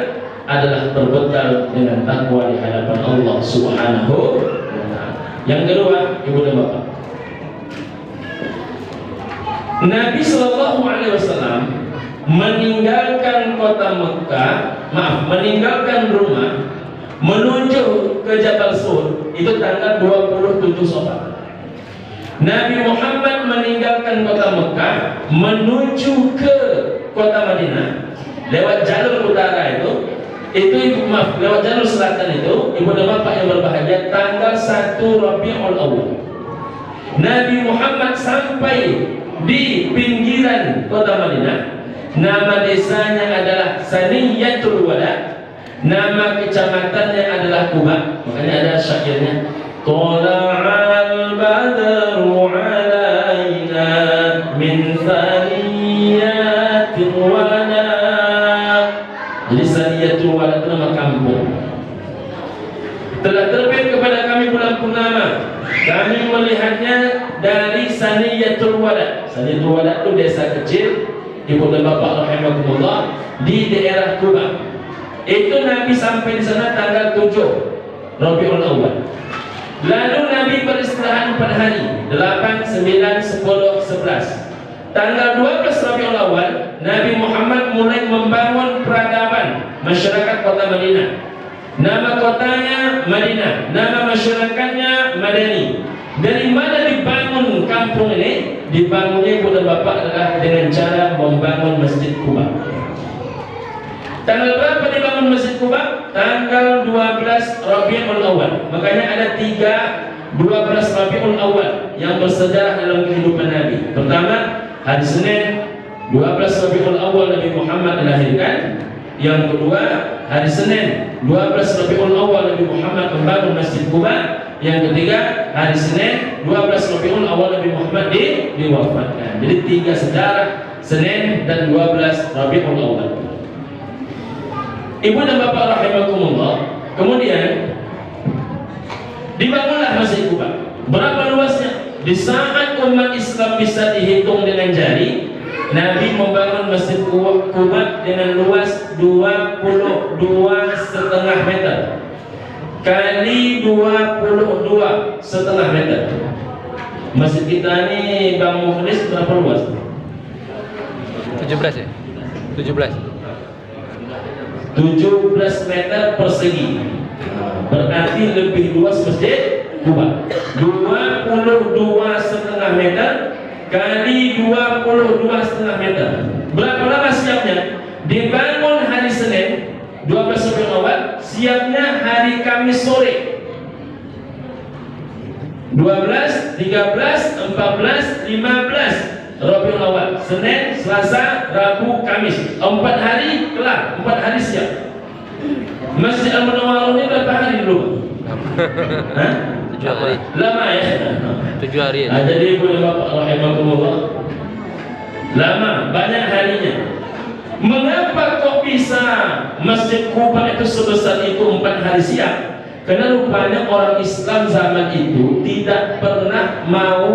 adalah berbekal dengan takwa di hadapan Allah Subhanahu wa ta'ala. Yang kedua, ibu dan bapak, Nabi Shallallahu Alaihi Wasallam meninggalkan kota Mekah, meninggalkan rumah menuju ke Jabal Sur itu tanggal 27 Syawal. Nabi Muhammad meninggalkan kota Mekah menuju ke kota Madinah lewat jalur utara lewat jalur selatan itu, ibu dan bapak yang berbahagia, tanggal 1 Rabiul Awal. Nabi Muhammad sampai di pinggiran kota Madinah. Nama desanya adalah Saniyatul Wada. Nama kecamatannya adalah Kuba. Makanya ada syairnya, Tola'al badru alaina min thaniyatil wala. Jadi Thaniyatul Wala itu nama kampung. Telah terbit kepada kami bulan purnama. Kami melihatnya dari Thaniyatul Wala. Thaniyatul Wala itu desa kecil, ibu dan bapak rahimahumullah, di daerah Kuba. Itu Nabi sampai di sana tanggal 7 Rabiul Awal. Lalu Nabi beristirahat 4 hari, 8, 9, 10, 11. Tanggal 12 Rabiul Awal, Nabi Muhammad mulai membangun peradaban masyarakat kota Madinah. Nama kotanya Madinah, nama masyarakatnya Madani. Dari mana dibangun kampung ini? Dibangunnya ibu dan bapak adalah dengan cara membangun Masjid Kuba. Tanggal berapa dibangun Masjid Kuba? Tanggal 12 Rabiul Awal. Makanya ada 12 Rabiul Awal yang bersejarah dalam kehidupan Nabi. Pertama, hari Senin 12 Rabiul Awal Nabi Muhammad dilahirkan. Yang kedua, hari Senin 12 Rabiul Awal Nabi Muhammad membangun Masjid Kuba. Yang ketiga, hari Senin 12 Rabiul Awal Nabi Muhammad diwafatkan. Jadi 3 sejarah, Senin dan 12 Rabiul Awal. Ibu dan bapak rahimakumullah, kemudian dibangunlah Masjid Kuba. Berapa luasnya? Di saat umat Islam bisa dihitung dengan jari, Nabi membangun Masjid Kuba dengan luas 22,5 meter kali 22,5 meter. Masjid kita ini Bang Mukhlis berapa luas? 17 ya? 17 meter persegi. Berarti lebih luas Masjid Kuba. 22,5 meter kali 22,5 meter. Berapa lama siapnya? Dibangun hari Senin 12 Rabiul Awal, siapnya hari Kamis sore. 12, 13, 14, 15 Rabiul Awal, Senin, Selasa, Rabu, Kamis. 4 hari kelar, 4 hari siap. Masjid Al-Munawwarah ini berapa hari dulu? 7 hari. Lama ya? 7 hari ya? Jadi ibu dan bapak rahimahumullah, lama, banyak harinya. Mengapa kok bisa Masjid Kuba itu sebesar itu 4 hari siap? Karena rupanya orang Islam zaman itu tidak pernah mau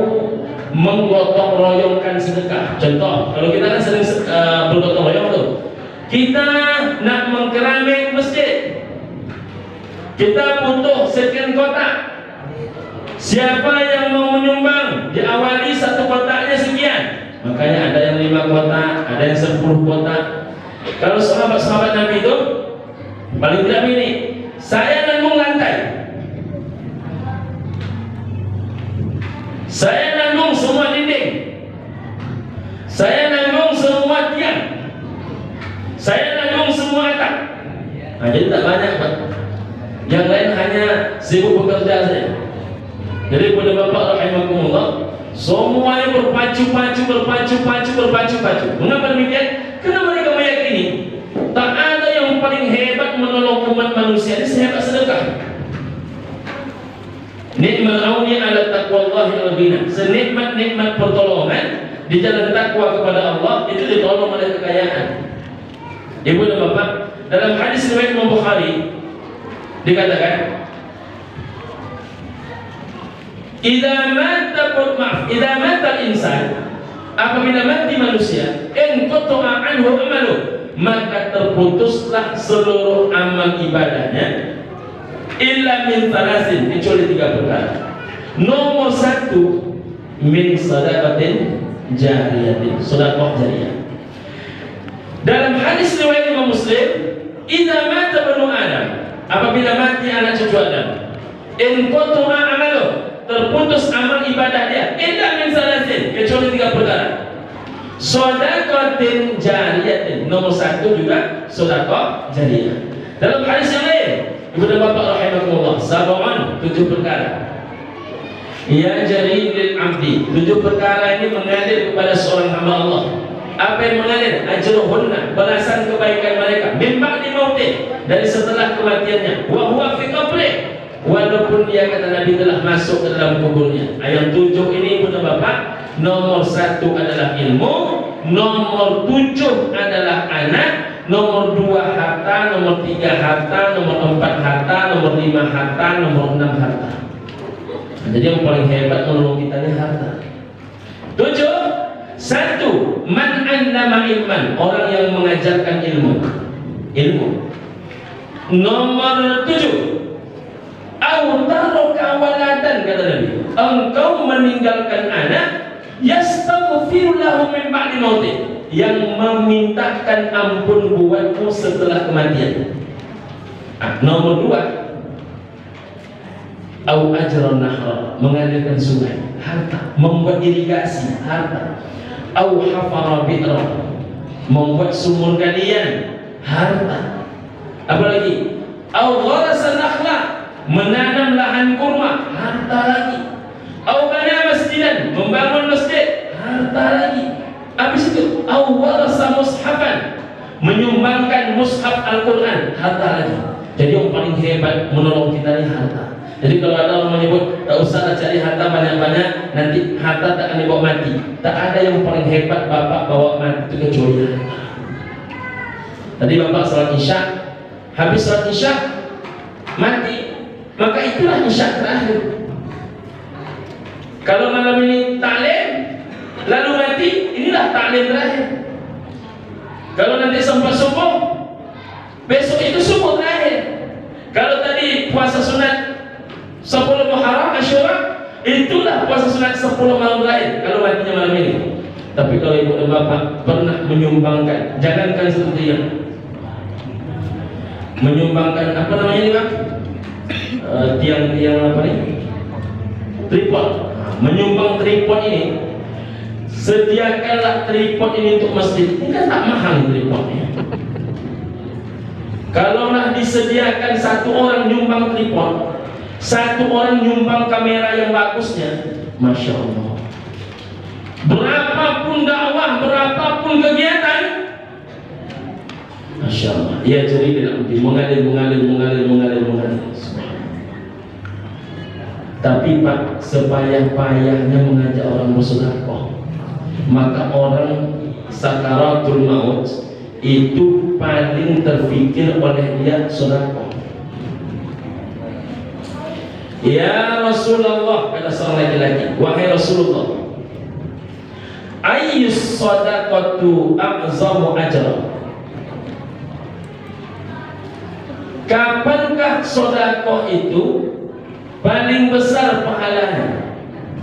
menggotong royongkan sedekah. Contoh, kalau kita kan sering bergotong royong tuh, kita nak mengkeramik masjid, kita butuh sekian kotak. Siapa yang mau menyumbang, diawali satu kotaknya sekian. Makanya ada yang 5 kotak, ada yang 10 kotak. Kalau sahabat-sahabat Nabi itu paling tidak ini, saya nanggung lantai, saya nanggung semua dinding, saya nanggung semua tiang, saya nanggung semua atap. Nah, jadi tak banyak Pak. Yang lain hanya sibuk bekerja saja. Jadi pada bapak rahimahumullah, semuanya berpacu-pacu. Mengapa demikian? Karena mereka meyakini tak ada yang paling hebat menolong umat manusia ini sehebat sedekah. Nikmat auni ala taqwallahi al-ghina. Senikmat-nikmat pertolongan di jalan takwa kepada Allah itu ditolong oleh kekayaan. Ibu dan bapak, dalam hadis riwayat Imam Bukhari dikatakan, idza mata insan, apabila mati manusia, in qata'a anhu amalu, maka terputuslah seluruh amal ibadahnya, illa min thalasin, kecuali 3 perkara. Nomor 1, min sadaqatin jariyatin, sedekah jariyah. Dalam hadis riwayat Imam Muslim, idza mata banu Adam, apabila mati anak cucu Adam, in qata'a amalu, terputus amal ibadah dia, illa min salasin, kecuali 3 perkara. Shadaqatin jariyatin, nomor 1 juga sedekah jariyah. Dalam hadis yang lain, ibu dan bapak rahimahumullah, sab'an, 7 perkara. Ya jaridil abdi, 7 perkara ini mengalir kepada seorang hamba Allah. apa yang mengalir ajruhunna, balasan kebaikan mereka, min ba'di mautih, dari setelah kematiannya, wa huwa fi qabri, walaupun dia kata Nabi telah masuk ke dalam kuburnya. Ayat 7 ini Bunda Bapak, nomor 1 adalah ilmu, nomor 7 adalah anak, nomor 2 harta, nomor 3 harta, nomor 4 harta, nomor 5 harta, nomor 6 harta. Jadi yang paling hebat menolong kita ini harta. 7. 1. Man annama ilman, orang yang mengajarkan ilmu. Nomor 7. Au taraka waladan, kata Nabi, engkau meninggalkan anak, yastaghfiru lahu min ba'di mautih, yang memintakan ampun buatmu setelah kematian. Nomor 2. Au ajran nahra, mengalirkan sungai, harta, membuat irigasi, harta. Au hafara bi'ra, membuat sumur galian, harta. Apalagi? Au gharasa nakhla, menanam lahan kurma, harta lagi. Au bana masjidan, membangun masjid, harta lagi. Habis itu, au warasa mushafan, menyumbangkan mushaf Al-Quran, harta lagi. Jadi yang paling hebat menolong kita ini harta. Jadi kalau ada orang menyebut tak usah cari harta banyak-banyak, nanti harta tak akan dibawa mati. Tak ada yang paling hebat Bapak bawa mati itu kecuali harta. Tadi Bapak salat Isya, habis salat Isya mati, maka itulah Isya terakhir. Kalau malam ini taklim lalu mati, inilah taklim terakhir. Kalau nanti sampai subuh, besok itu subuh terakhir. Kalau tadi puasa sunat 10 Muharram Asyura, itulah puasa sunat 10 malam terakhir kalau matinya malam ini. Tapi kalau ibu dan bapak pernah menyumbangkan, jangankan seperti yang menyumbangkan apa namanya ini Pak? Tiang-tiang apa nih? Tripod. Menyumbang tripod ini, sediakanlah tripod ini untuk masjid. Ini kan tak mahal tripodnya. Kalaulah disediakan satu orang nyumbang tripod, satu orang nyumbang kamera yang bagusnya, Masya Allah, berapapun dakwah, berapapun kegiatan, Masya Allah, ia jadi dalam mengalir. Tapi Pak, sepayah-payahnya mengajak orang bersedekah, maka orang sakaratul maut itu paling terfikir oleh dia sedekah. Ya Rasulullah, kata seorang laki-laki, wahai Rasulullah, ayyus sadaqatu a'zamu ajra, kapankah sedekah itu paling besar pahalanya?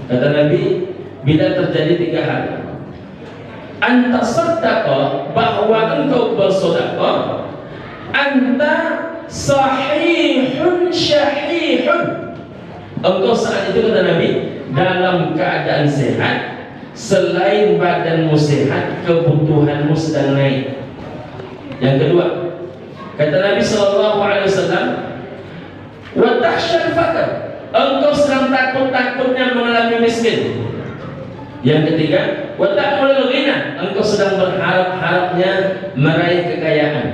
Kata Nabi, bila terjadi 3 hal. Anta sadaqah, bahwa engkau bersedekah, anta sahihun syahihun, engkau saat itu, kata Nabi, dalam keadaan sehat, selain badanmu sehat, kebutuhanmu sedang naik. Yang kedua, kata Nabi SAW, wa tahsyal faqr, engkau sedang takut-takutnya mengalami miskin. Yang ketiga, wa ta'mul ghina, engkau sedang berharap-harapnya meraih kekayaan.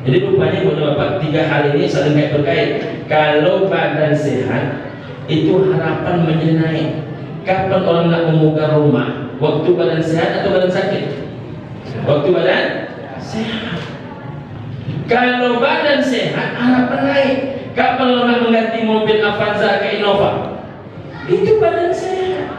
Jadi rupanya Bapak, 3 hal ini saling berkait. Kalau badan sehat, itu harapan menjadi naik. Kapan orang nak membuka rumah? Waktu badan sehat atau badan sakit? Waktu badan sehat. Kalau badan sehat, harapan naik. Kapan orang nak mengganti mobil Avanza ke Innova? Itu badan sehat.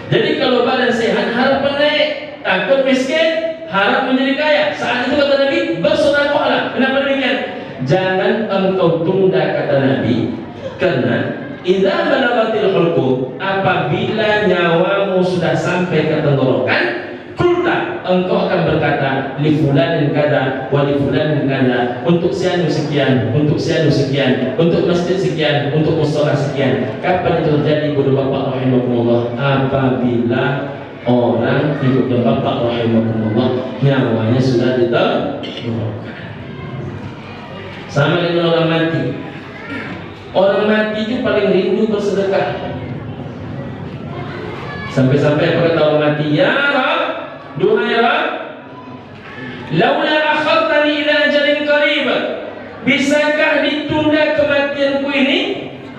Jadi kalau badan sehat, harapan naik. Takut miskin, harap menjadi kaya. Saat itu kata Nabi, bersedekahlah. Kenapa demikian? Jangan engkau tunda, kata Nabi, karena idza balagatil hulqum, apabila nyawamu sudah sampai ke tenggorokan, kulta, engkau akan berkata, li fulanin kada wa li fulanin kada, untuk sianu sekian, untuk sianu sekian, untuk masjid sekian, untuk mushola sekian. Kapan itu terjadi, Ibu Bapak rahimakumullah? Apabila orang Ibu Bapak rahimakumullah nyawanya sudah ditenggorokan. Sama dengan orang mati. Orang mati itu paling rindu bersedekah. Sampai-sampai apa kata orang mati? Ya Rab, duhai Rab, Laula akhartani ila ajalin qarib, bisakah ditunda kematianku ini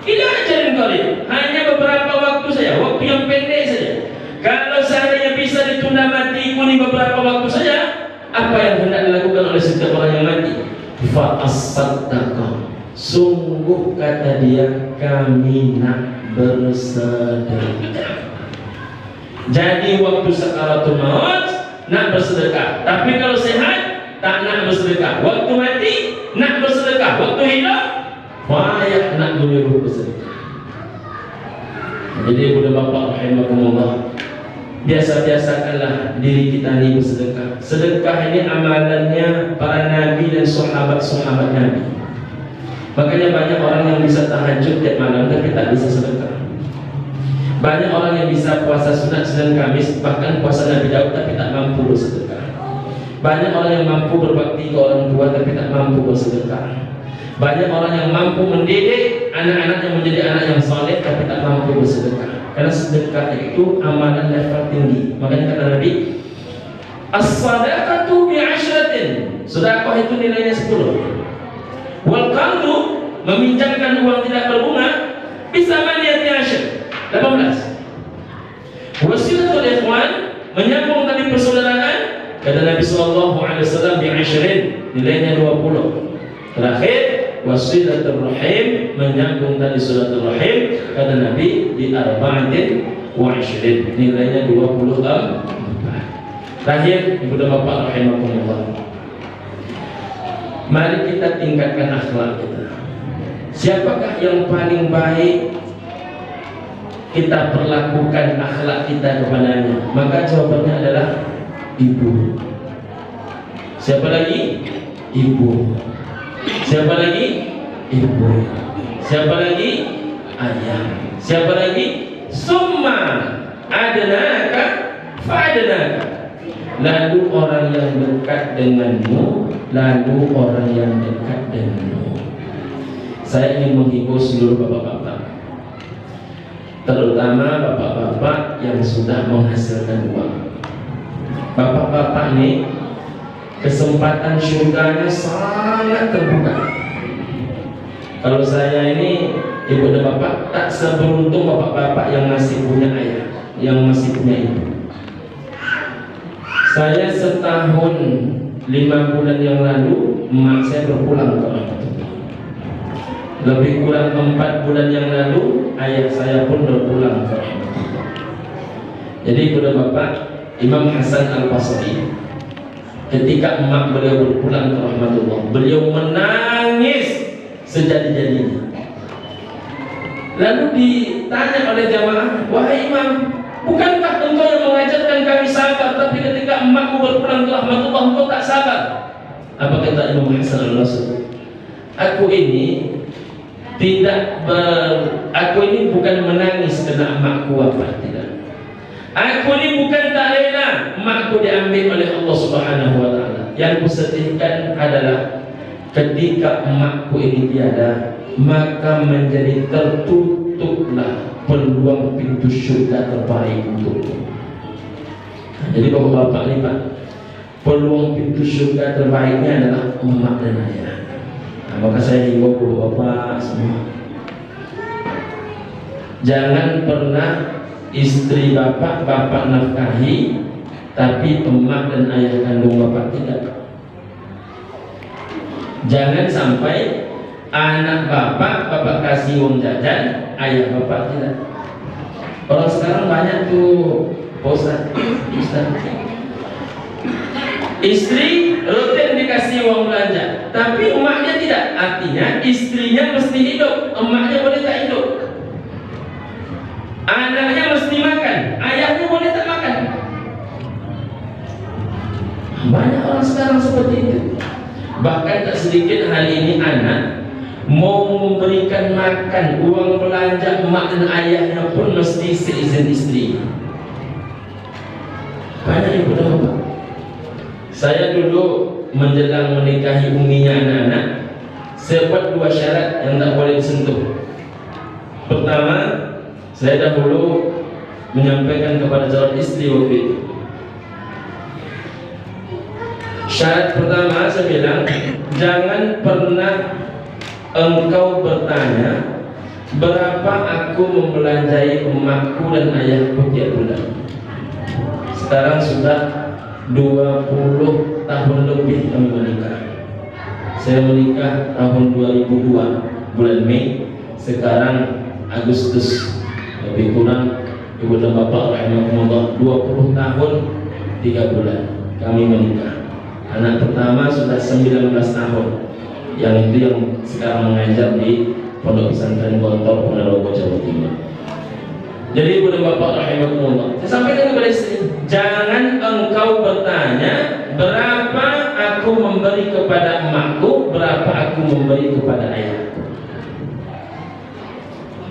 ila ajalin qarib, hanya beberapa waktu saja, waktu yang pendek saja. Kalau seandainya bisa ditunda matiku ini beberapa waktu saja, apa yang hendak dilakukan oleh setiap orang yang mati? Fa as-saddaqa, sungguh kata dia, kami nak bersedekah. Jadi waktu sakaratul maut nak bersedekah, tapi kalau sehat tak nak bersedekah. Waktu mati nak bersedekah, waktu hidup payah nak menyuruh bersedekah. Jadi ibu dan bapa rahimakumullah, biasa-biasakanlah diri kita ini bersedekah. Sedekah ini amalannya para nabi dan sahabat-sahabat nabi. Makanya banyak orang yang bisa tahajud tiap malam tapi tak bisa sedekah. Banyak orang yang bisa puasa sunat Senin Kamis, bahkan puasa Nabi Daud, tapi tak mampu bersedekah. Banyak orang yang mampu berbakti ke orang tua tapi tak mampu bersedekah. Banyak orang yang mampu mendidik anak-anak yang menjadi anak yang saleh tapi tak mampu bersedekah. Karena sedekah itu amalan level tinggi. Makanya kata Nabi, as-sadaqatu bi'asyratin, sedekah itu nilainya 10. Wal qardu, meminjamkan uang tidak berbunga, bisa maniyati asyr, 18. Wasilatul ikhwan, menyambung tali persaudaraan, kata Nabi SAW, bi'asyrin, nilainya 20. Terakhir, wasilatul rahim, menyambung tali silaturahim, kata Nabi, di arba'atin wa asyrin, nilainya 24. Terakhir, ibu dan bapak rahimakumullah, mari kita tingkatkan akhlak kita. Siapakah yang paling baik kita perlakukan akhlak kita kepadanya? Maka jawabannya adalah ibu. Siapa lagi? Ibu. Siapa lagi? Ibu. Siapa lagi? Ayah. Siapa lagi? Summa adnaka fa'adnaka. Lalu orang yang dekat denganmu, lalu orang yang dekat denganmu. Saya ingin menghibur seluruh bapak-bapak, terutama bapak-bapak yang sudah menghasilkan uang. Bapak-bapak ini kesempatan surganya sangat terbuka. Kalau saya ini, ibu dan bapak, tak seberuntung bapak-bapak yang masih punya ayah, yang masih punya ibu. Saya setahun 5 bulan yang lalu, emak saya berpulang ke Rahmatullah. Lebih kurang 4 bulan yang lalu, ayah saya pun berpulang ke Rahmatullah. Jadi ibu dan bapak, Imam Hasan Al-Basri, ketika emak beliau berpulang ke Rahmatullah, beliau menangis sejadi-jadinya. Lalu ditanya oleh jamaah, wahai imam, bukankah engkau yang mengajarkan kami sabar, tapi ketika emakmu berpulang ke Rahmatullah engkau tak sabar? Apa kata Imam Hasan Al-Basri? Aku ini bukan menangis karena emakku wafat, tidak. Aku ini bukan tak rela emakku diambil oleh Allah Subhanahu wa taala. Yang kusedihkan adalah ketika emakku ini tiada, maka menjadi tertutuplah peluang pintu syurga terbaik untukku. Jadi bapak-bapak ini Pak, peluang pintu syurga terbaiknya adalah emak dan ayah. Nah, maka saya himbau bapak semua, jangan pernah istri bapak nafkahi, tapi emak dan ayah kandung bapak tidak. Jangan sampai anak bapak kasih uang jajan, ayah bapak tidak. Orang sekarang banyak tuh, Ustaz. Istri rutin dikasih uang belanja, tapi emaknya tidak. Artinya istrinya mesti hidup, emaknya boleh tak hidup. Anaknya mesti makan, ayahnya boleh tak makan. Banyak orang sekarang seperti itu. Bahkan tak sedikit hari ini anak mau memberikan makan, uang belanja emak dan ayahnya pun mesti seizin istri. Banyak ibu dan bapak. Saya dulu menjelang menikahi uminya anak-anak, saya buat 2 syarat yang tak boleh disentuh. Pertama, saya dahulu menyampaikan kepada calon istri waktu itu, Syarat pertama saya bilang, jangan pernah engkau bertanya berapa aku membelanjai emakku dan ayahku tiap bulan. Sekarang sudah 20 tahun lebih kami menikah. Saya menikah tahun 2002 bulan Mei, sekarang Agustus, lebih kurang ibu dan bapak rahimahumullah 20 tahun 3 bulan kami menikah. Anak pertama sudah 19 tahun, yang itu yang sekarang mengajar di Pondok Pesantren Gontor, Ponorogo, Jawa Timur. Jadi ibu dan bapak rahimahumullah, saya sampaikan kepada istri, jangan engkau bertanya berapa aku memberi kepada emakku, berapa aku memberi kepada ayahku.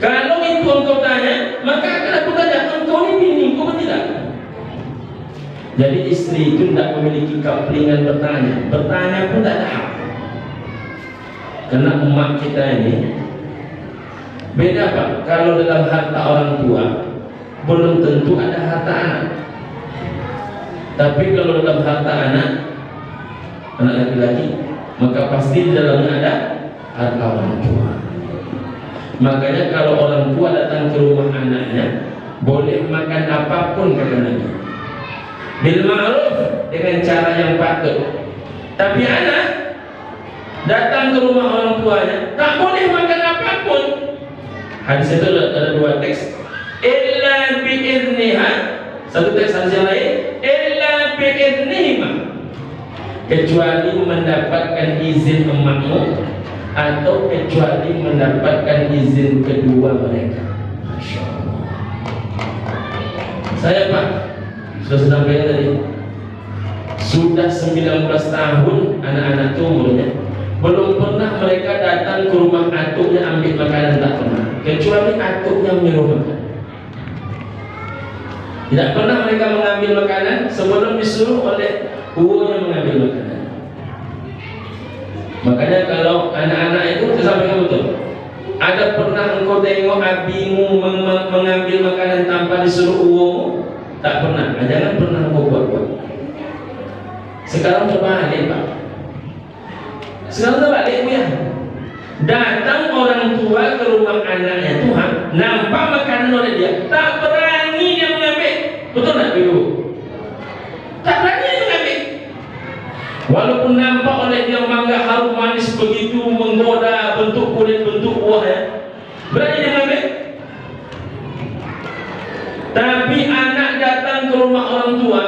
Kalau itu engkau tanya, maka akan aku tanya, engkau ini biniku atau tidak? Jadi istri itu tidak memiliki kepingan bertanya pun tidak ada hak. Karena emak kita ini beda Pak, kalau dalam harta orang tua belum tentu ada harta anak. Tapi kalau dalam harta anak laki-laki, maka pasti di dalamnya ada harta orang tua. Makanya kalau orang tua datang ke rumah anaknya, boleh makan apapun kata Nabi, bil ma'ruf, dengan cara yang patut. Tapi anak datang ke rumah orang tuanya, tak boleh makan apapun. Hadis itu ada dua teks, illa bi'idniha, satu teks hadis yang lain, illa bi'idnihima, kecuali mendapatkan izin emakmu atau kecuali mendapatkan izin kedua mereka. Masya Allah. Saya Pak sudah sampaikan tadi, sudah 19 tahun anak-anak itu umurnya, belum pernah mereka datang ke rumah atuknya ambil makanan, tak pernah, kecuali atuknya menyuruh makan. Tidak pernah mereka mengambil makanan sebelum disuruh oleh uwonya mengambil makanan. Makanya kalau anak-anak itu, saya sampaikan betul, ada pernah engkau tengok abimu mengambil makanan tanpa disuruh uwomu? Tak pernah. Jangan pernah engkau buat-buat. Sekarang coba balik Pak. Sekarang coba balik Bu ya. Datang orang tua ke rumah anaknya Tuhan, nampak makanan oleh dia, tak berani dia mengambil. Betul tak Ibu? Tak berani dia mengambil. Walaupun nampak oleh dia mangga harum manis begitu menggoda, bentuk kulit, bentuk buahnya, berani dia mengambil. Tapi anak datang ke rumah orang tua,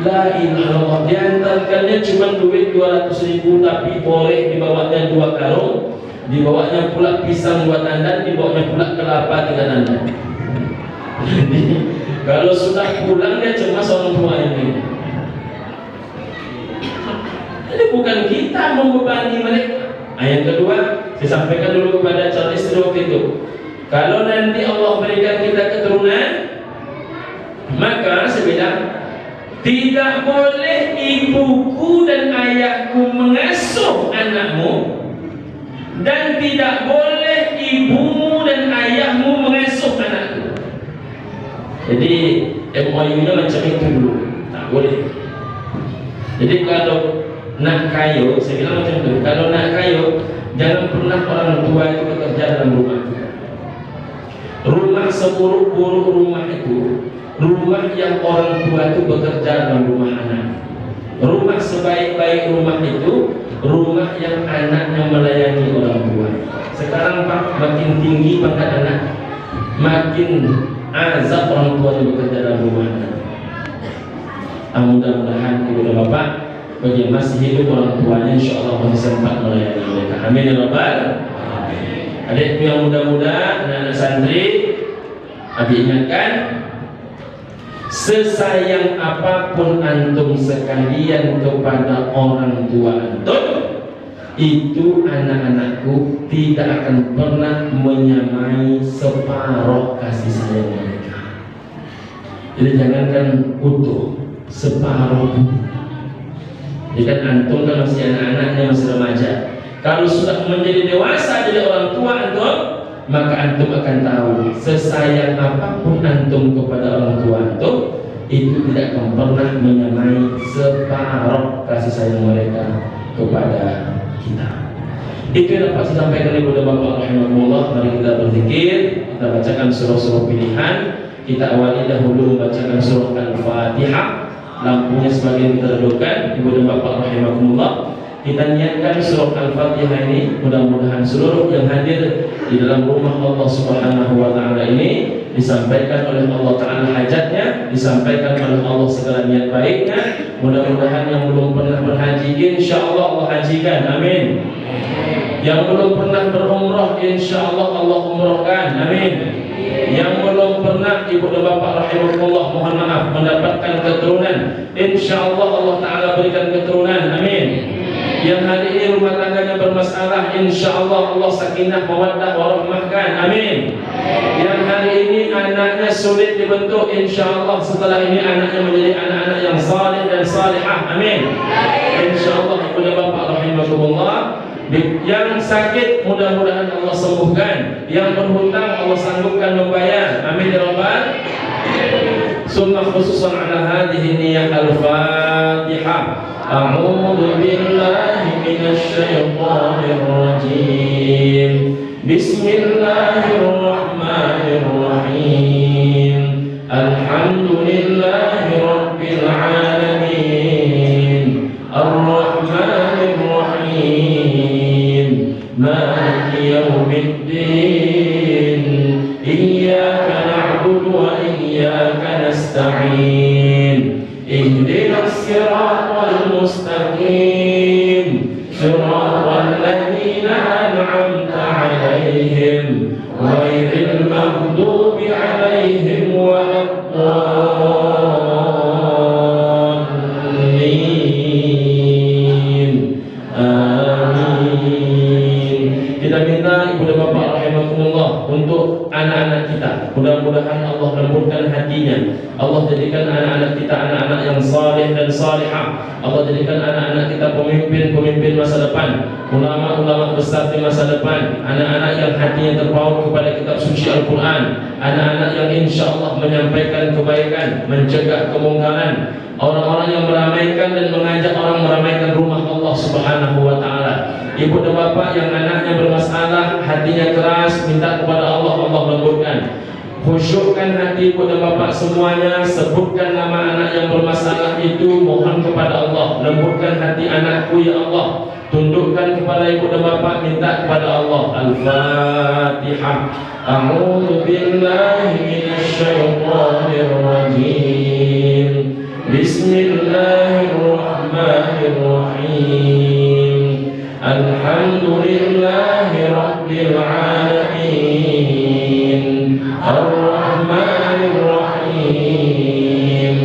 la ilaha illallah, diantarkannya cuma duit 200.000, tapi boleh dibawanya 2 karung, dibawanya pula pisang 2 tandan, dibawanya pula kelapa 3 tandan. Jadi kalau sudah pulang dia cemas orang tua ini. Jadi bukan kita membebani mereka. Yang kedua, saya sampaikan dulu kepada calon istri waktu itu, kalau nanti Allah berikan kita keturunan, maka saya bilang, tidak boleh ibuku dan ayahku mengasuh anakmu, dan tidak boleh ibumu dan ayahmu mengasuh anakku. Jadi MOU-nya macam itu dulu, tak boleh. Jadi kalau nak kayu, saya bilang macam itu, kalau nak kayu, jangan pernah orang tua itu bekerja dalam rumah. Rumah seburuk-buruk rumah itu, rumah yang orang tua itu bekerja dalam rumah anak. Rumah sebaik-baik rumah itu, rumah yang anaknya melayani orang tua. Sekarang Pak, makin tinggi pangkat anak, makin azab orang tua yang bekerja dalam rumah anak. Mudah-mudahan ibu dan bapak, bagi yang masih hidup orang tuanya, insya Allah masih sempat melayani mereka. Amin ya rabbal. Adik yang muda-muda, anak-anak santri, Abi ingatkan, sesayang apapun antum sekalian kepada orang tua antum, itu anak-anakku tidak akan pernah menyamai separuh kasih sayang mereka. Jadi jangankan utuh, separuh. Jadi kan antum kan masih anak-anaknya, masih remaja. Kalau sudah menjadi dewasa, jadi orang tua antum, maka antum akan tahu sesayang apapun antum kepada orang tua antum, itu tidak akan pernah menyamai separuh kasih sayang mereka kepada kita. Itu yang dapat disampaikan kepada Bapak rahimahullah. Mari kita berzikir, kita bacakan surah-surah pilihan. Kita awali dahulu membacakan surah Al-Fatihah. Lampunya sebagian kita redupkan, Ibu dan Bapak rahimahullah. Kita niatkan surah Al-Fatihah ini, mudah-mudahan seluruh yang hadir di dalam rumah Allah Subhanahu wa taala ini disampaikan oleh Allah Ta'ala hajatnya, disampaikan oleh Allah segala niat baiknya. Mudah-mudahan yang belum pernah berhaji, insya Allah Allah hajikan, amin. Yang belum pernah berumrah, insya Allah Allah umrahkan, amin. Yang belum pernah, ibu dan bapak rahimahullah, mohon maaf, mendapatkan keturunan, insya Allah Allah Ta'ala berikan keturunan, amin. Yang hari ini rumah tangganya bermasalah, insya Allah Allah sakinah mawaddah warahmahkan, amin. Yang hari ini anaknya sulit dibentuk, insya Allah setelah ini anaknya menjadi anak-anak yang saleh dan salihah, amin. Insya Allah ibu dan bapak rahimahullah. Yang sakit mudah-mudahan Allah sembuhkan, yang berhutang Allah sanggupkan membayar, amin ya rabbal. Summa khususan ala hadhihi niyyah al-Fatihah. A'udzu billahi minasy syaithanir rajim. Bismillahirrahmanirrahim. Alhamdulillahi rabbil alamin. Ar-Rahmanir Rahim. Maliki yaumiddin. Iyyaka na'budu wa iyyaka nasta'in. Ihdinas siratal mustaqim. Siratal ladzina an'amta 'alaihim ghairil maghdubi 'alaihim waladdallin. Amin. Kita minta ibu dan bapak rahimahumullah untuk anak-anak kita, mudah-mudahan Allah lembutkan hatinya. Allah jadikan anak-anak kita anak-anak yang saleh dan salihah. Allah jadikan anak-anak kita pemimpin-pemimpin masa depan, ulama-ulama besar di masa depan, anak-anak yang hatinya terpaut kepada kitab suci Al-Quran, anak-anak yang insya Allah menyampaikan kebaikan, mencegah kemungkaran, orang-orang yang meramaikan dan mengajak orang meramaikan rumah Allah Subhanahu wa taala. Ibu dan bapak yang anaknya bermasalah, hatinya keras, minta kepada Allah, Allah lembutkan. Khusyukkan hati ibu dan bapak semuanya, sebutkan nama anak yang bermasalah itu, mohon kepada Allah, lembutkan hati anakku ya Allah. Tundukkan kepada ibu dan bapak, minta kepada Allah. Al-Fatihah. A'udzu billahi minasy syaithanir rajim. Bismillahirrahmanirrahim. Alhamdulillahi rabbil alamin. Ar-Rahmanir Rahim.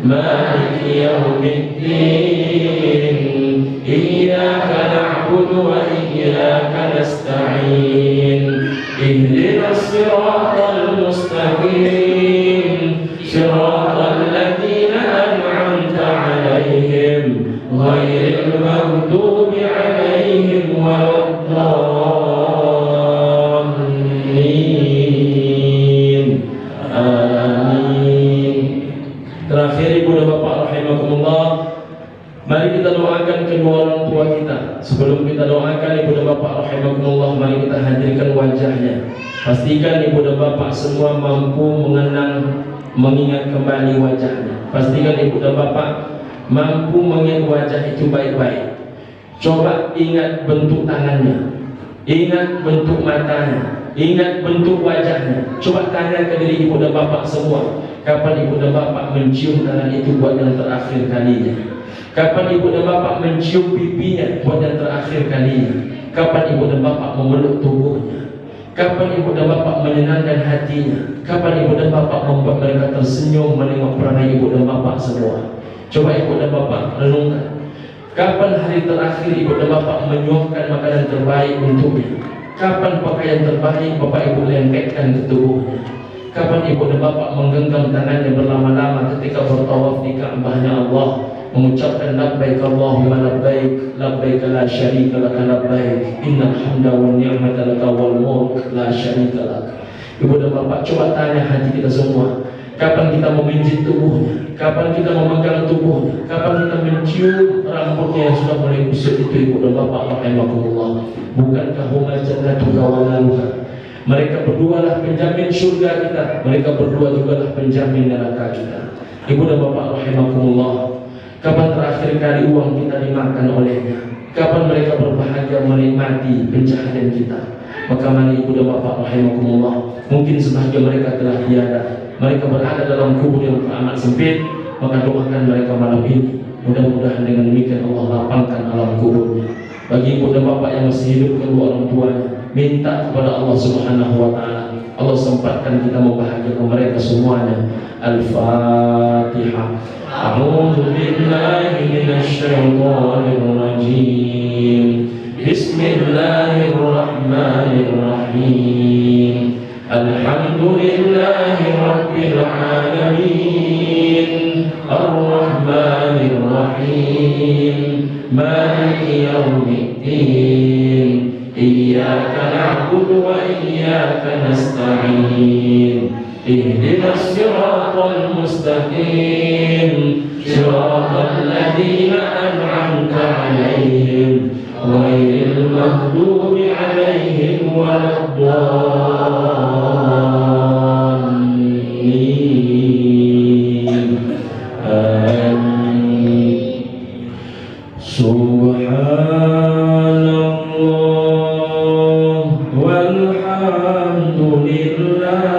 Maliki yaumiddin. Iyyaka na'budu wa iyyaka nasta'in. Ihdinas siratal mustaqim. Siratal ladzina an'amta 'alaihim ghairil maghdubi 'alaihim waladdallin. Amin. Terakhir ibu dan bapak rahimakumullah, mari kita doakan kedua orang tua kita. Sebelum kita doakan ibu dan bapak rahimakumullah, mari kita hadirkan wajahnya. Pastikan ibu dan bapak semua mampu mengingat kembali wajahnya. Pastikan ibu dan bapak mampu mengingat wajah itu baik-baik. Coba ingat bentuk tangannya, ingat bentuk matanya, ingat bentuk wajahnya. Coba tanya ke diri ibu dan bapak semua, kapan ibu dan bapak mencium tangan itu buat yang terakhir kalinya? Kapan ibu dan bapak mencium pipinya buat yang terakhir kalinya? Kapan ibu dan bapak memeluk tubuhnya? Kapan ibu dan bapak menyenangkan hatinya? Kapan ibu dan bapak membuat mereka tersenyum menengok perangai ibu dan bapak semua? Coba ibu dan bapak renungkan. Kapan hari terakhir ibu dan bapak menyuapkan makanan terbaik untuknya? Kapan pakaian terbaik bapak ibu lengketkan ke tubuhnya? Kapan ibu dan bapak menggenggam tangannya berlama-lama ketika bertawaf di Ka'bahnya Allah, mengucapkan labbaik Allahumma labbaik, labbaik la syarika laka labbaik, innal hamda wan ni'mata laka wal mulk la syarika lak. Ibu dan bapak, coba tanya hati kita semua, Kapan kita memijit tubuhnya, kapan kita memegang tubuhnya, kapan kita mencium rambutnya yang sudah mulai kusut itu ibu dan bapak rahimakumullah. Bukankah huma jannatuka wa naruha? Mereka berdua lah penjamin surga kita, mereka berdua juga lah penjamin neraka kita. Ibu dan bapak rahimakumullah, kapan terakhir kali uang kita dimakan olehnya? Kapan mereka berbahagia menikmati pencaharian kita? Maka mari ibu dan bapak rahimakumullah, mungkin sebahagian mereka telah tiada, mereka berada dalam kubur yang amat sempit, maka doakan mereka malam ini. Mudah-mudahan dengan demikian Allah lapangkan alam kuburnya. Bagi ibu dan bapak yang masih hidup kedua orang tuanya, minta kepada Allah Subhanahu wa taala, Allah sempatkan kita membahagiakan mereka semuanya. Al-Fatihah. A'udzu billahi minasy syaithanir rajim. Bismillahirrahmanirrahim. Alhamdulillahi rabbil alamin. Ar-Rahmanir Rahim. Maliki yaumiddin. Iyyaka na'budu wa iyyaka nasta'in. Ihdinas siratal mustaqim. Siratal ladzina an'amta 'alaihim ghairil maghdubi 'alaihim waladdallin. Amin. Subhanallah walhamdulillah.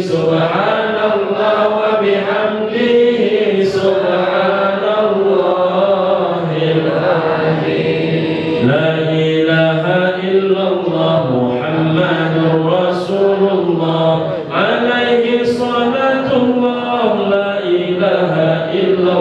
Subhanallah wa bihamdihi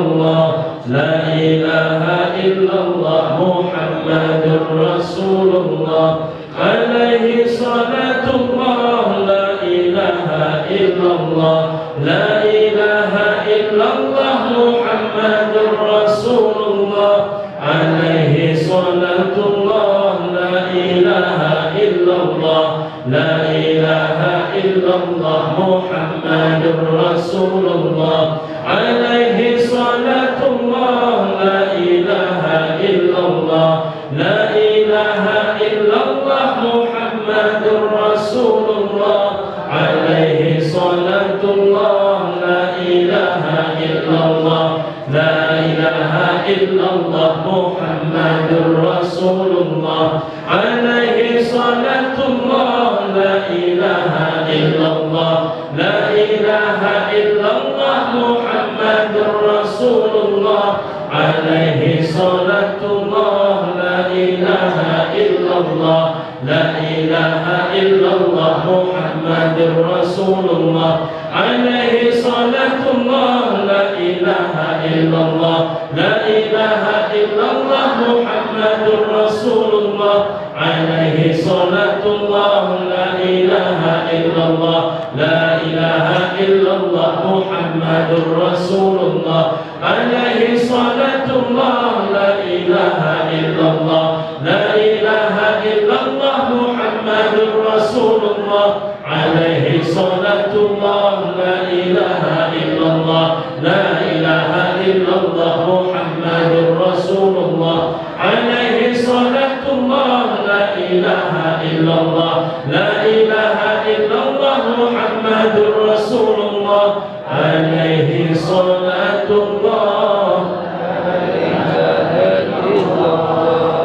illallah, la ilaha illallah, Muhammadur Rasulullah, alaihi salatullah, la ilaha illallah, la ilaha illallah, Muhammadur Rasulullah, alaihi salatullah, la ilaha illallah, la ilaha illallah, Muhammadur Rasulullah, alaihi salatullah, la ilaha illallah, la ilaha illallah, Muhammadur Rasulullah, alaihi salatullah, la ilaha illallah, la ilaha illallah, Muhammadur Rasulullah, alaihi salatullah, la ilaha illallah, la ilaha illallah, Muhammadur Rasulullah, alaihi salatullah, la ilaha illallah, la ilaha illallah, Muhammadur Rasulullah, alaihi salatullah, la ilaha illallah, la ilaha illallah, Muhammadur Rasulullah, alaihi salatullah, la ilaha illallah, la ilaha illallah, Muhammadur Rasulullah, alaihi salatullah, la ilaha illallah, la ilaha illallah, Muhammadur Rasulullah, alaihi salatullah, la ilaha illallah, la ilaha illallah, Muhammadur Rasulullah, alaihi salatullah, la ilaha illallah, la ilaha illallah, Muhammadur Rasulullah, alaihi salatullah.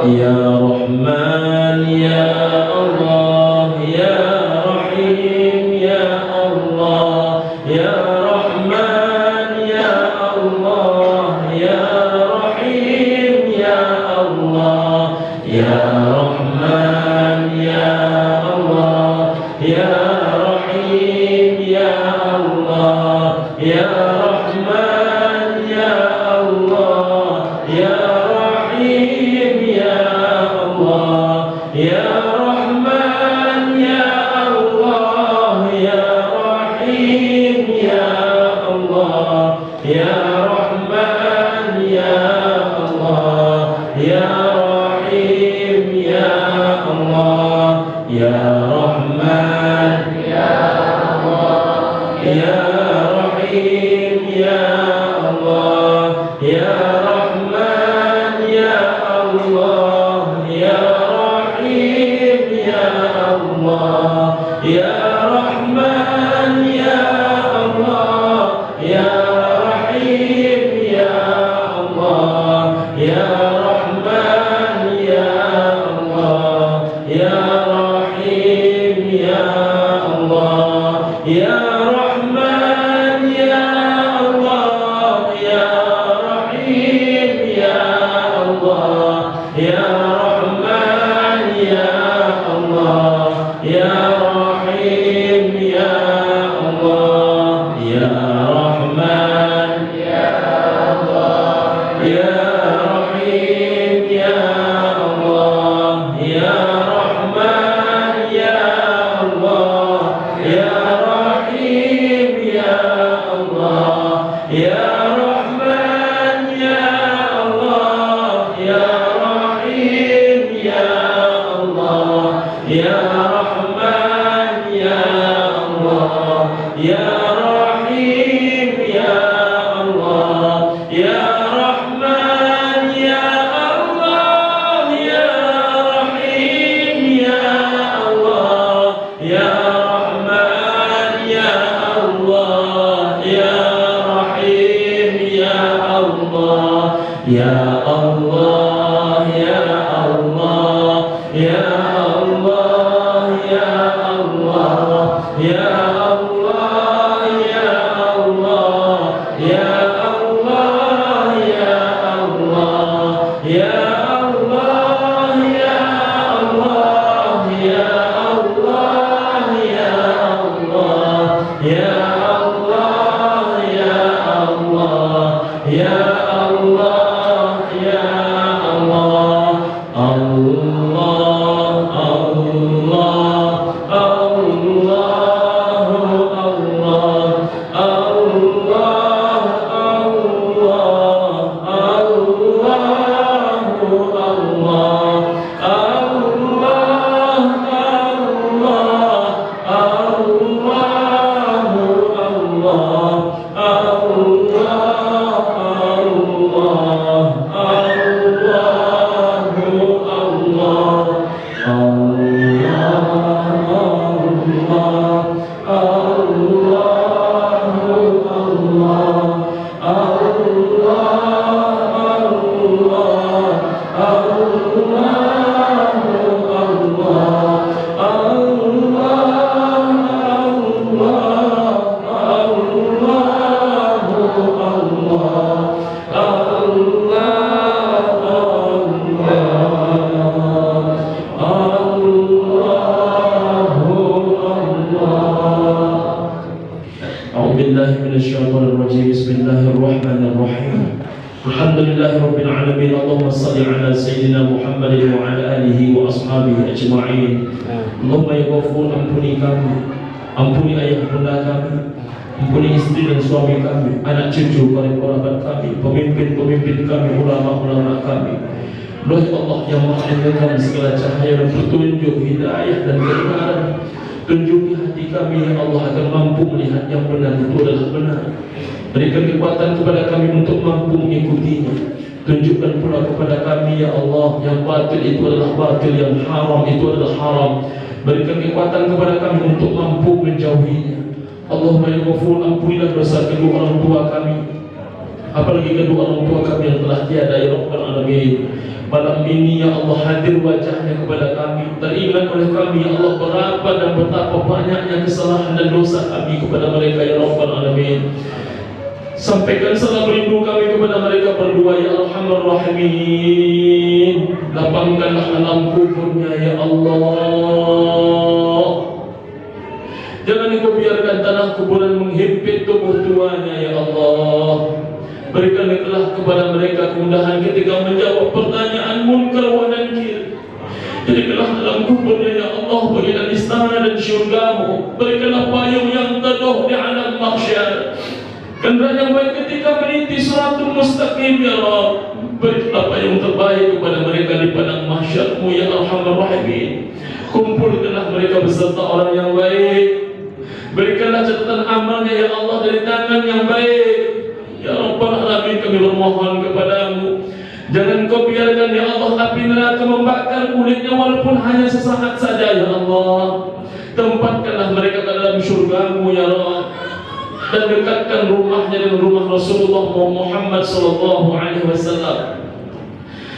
Ya Rahman ya Allah, ya Rahim ya Allah, ya Rahman ya Allah, ya Rahim ya Allah, ya Rahman ya Allah, ya Rahim ya Allah, ya Rahman ya Allah, ya Rahim ya Allah, ya Rahman ya Allah, ya Rahim ya Allah, ya Rahman ya Allah, ya Rahim ya Allah, ya Rahman ya Allah, ya Rahim ya Allah, ya Rahman ya Allah, ya Rahim ya Allah, ya Rahman ya Allah, ya Rahim ya Allah, ya Rahman ya Allah, ya Rahim ya Allah, ya Rahman ya Allah, ya Rahim ya Allah, ya Rahman ya Allah, ya Rahim ya Allah, ya Rahman ya Allah, ya Rahim ya Allah, ya Rahman ya Allah, ya Rahim ya Allah, ya Rahman ya Allah, ya Rahim ya Allah, ya Rahman ya Allah, ya Rahim ya Allah, ya Rahman ya Allah, ya Rahim ya Allah, ya Rahman ya Allah, ya Rahim ya Allah, ya Allah ya Allah, ya Allah ya Allah, ya Allah ya Allah, ya Allah ya Allah, ya Allah ya Allah, ya Allah ya Allah, ya Allah ya Allah, ya A'udzu billahi minasyaitonir rajim. Bismillahirrahmanirrahim. Alhamdulillahirabbil alamin. Allahumma shalli ala sayyidina Muhammadin wa ala alihi wa ashabihi ajma'in. Allahumma ya Ghafur, ampuni kami, ampuni ayah bunda kami, ampuni istri dan suami kami, anak cucu, kerabat kami, pemimpin-pemimpin kami, ulama-ulama kami. Doa Allah yang maha mendengar segala cahaya dan petunjuk, hidayah dan kebenaran. Tunjuki hati kami ya Allah agar mampu melihat yang benar itu adalah benar. Berikan kekuatan kepada kami untuk mampu mengikutinya. Tunjukkan pula kepada kami ya Allah yang batil itu adalah batil, yang haram itu adalah haram. Berikan kekuatan kepada kami untuk mampu menjauhinya. Allahumma ya Ghafur, ampunilah dosa kedua orang tua kami, apalagi kedua orang tua kami yang telah tiada ya Rabbal Alamin. Malam ini ya Allah hadir wajahnya kepada kami, teringat oleh kami ya Allah berapa dan betapa banyaknya kesalahan dan dosa kami kepada mereka ya Rabbal Alamin. Sampaikan salam rindu kami kepada mereka berdua ya Arhamar Rahimin. Lapangkanlah alam kuburnya ya Allah. Jangan Engkau biarkan tanah kuburan menghimpit tubuh tuanya ya Allah. Berikanlah kepada mereka kemudahan ketika menjawab pertanyaan munkar wa nakir. Jadikanlah dalam kuburnya ya Allah bagian istana dan syurgamu. Berikanlah payung yang teduh di alam mahsyar, kendaraan yang baik ketika meniti siratul mustaqim ya Allah. Berikanlah payung terbaik kepada mereka di padang mahsyarmu ya Arhamar Rahimin. Kumpulkanlah mereka beserta orang yang baik. Berikanlah catatan amalnya ya Allah dari tangan yang baik. Ya Rabbal Alamin, kami bermohon kepadamu, jangan Kau biarkan ya Allah api neraka membakar kulitnya walaupun hanya sesaat saja ya Allah. Tempatkanlah mereka ke dalam syurgamu ya Allah, dan dekatkan rumahnya dengan rumah Rasulullah Muhammad SAW.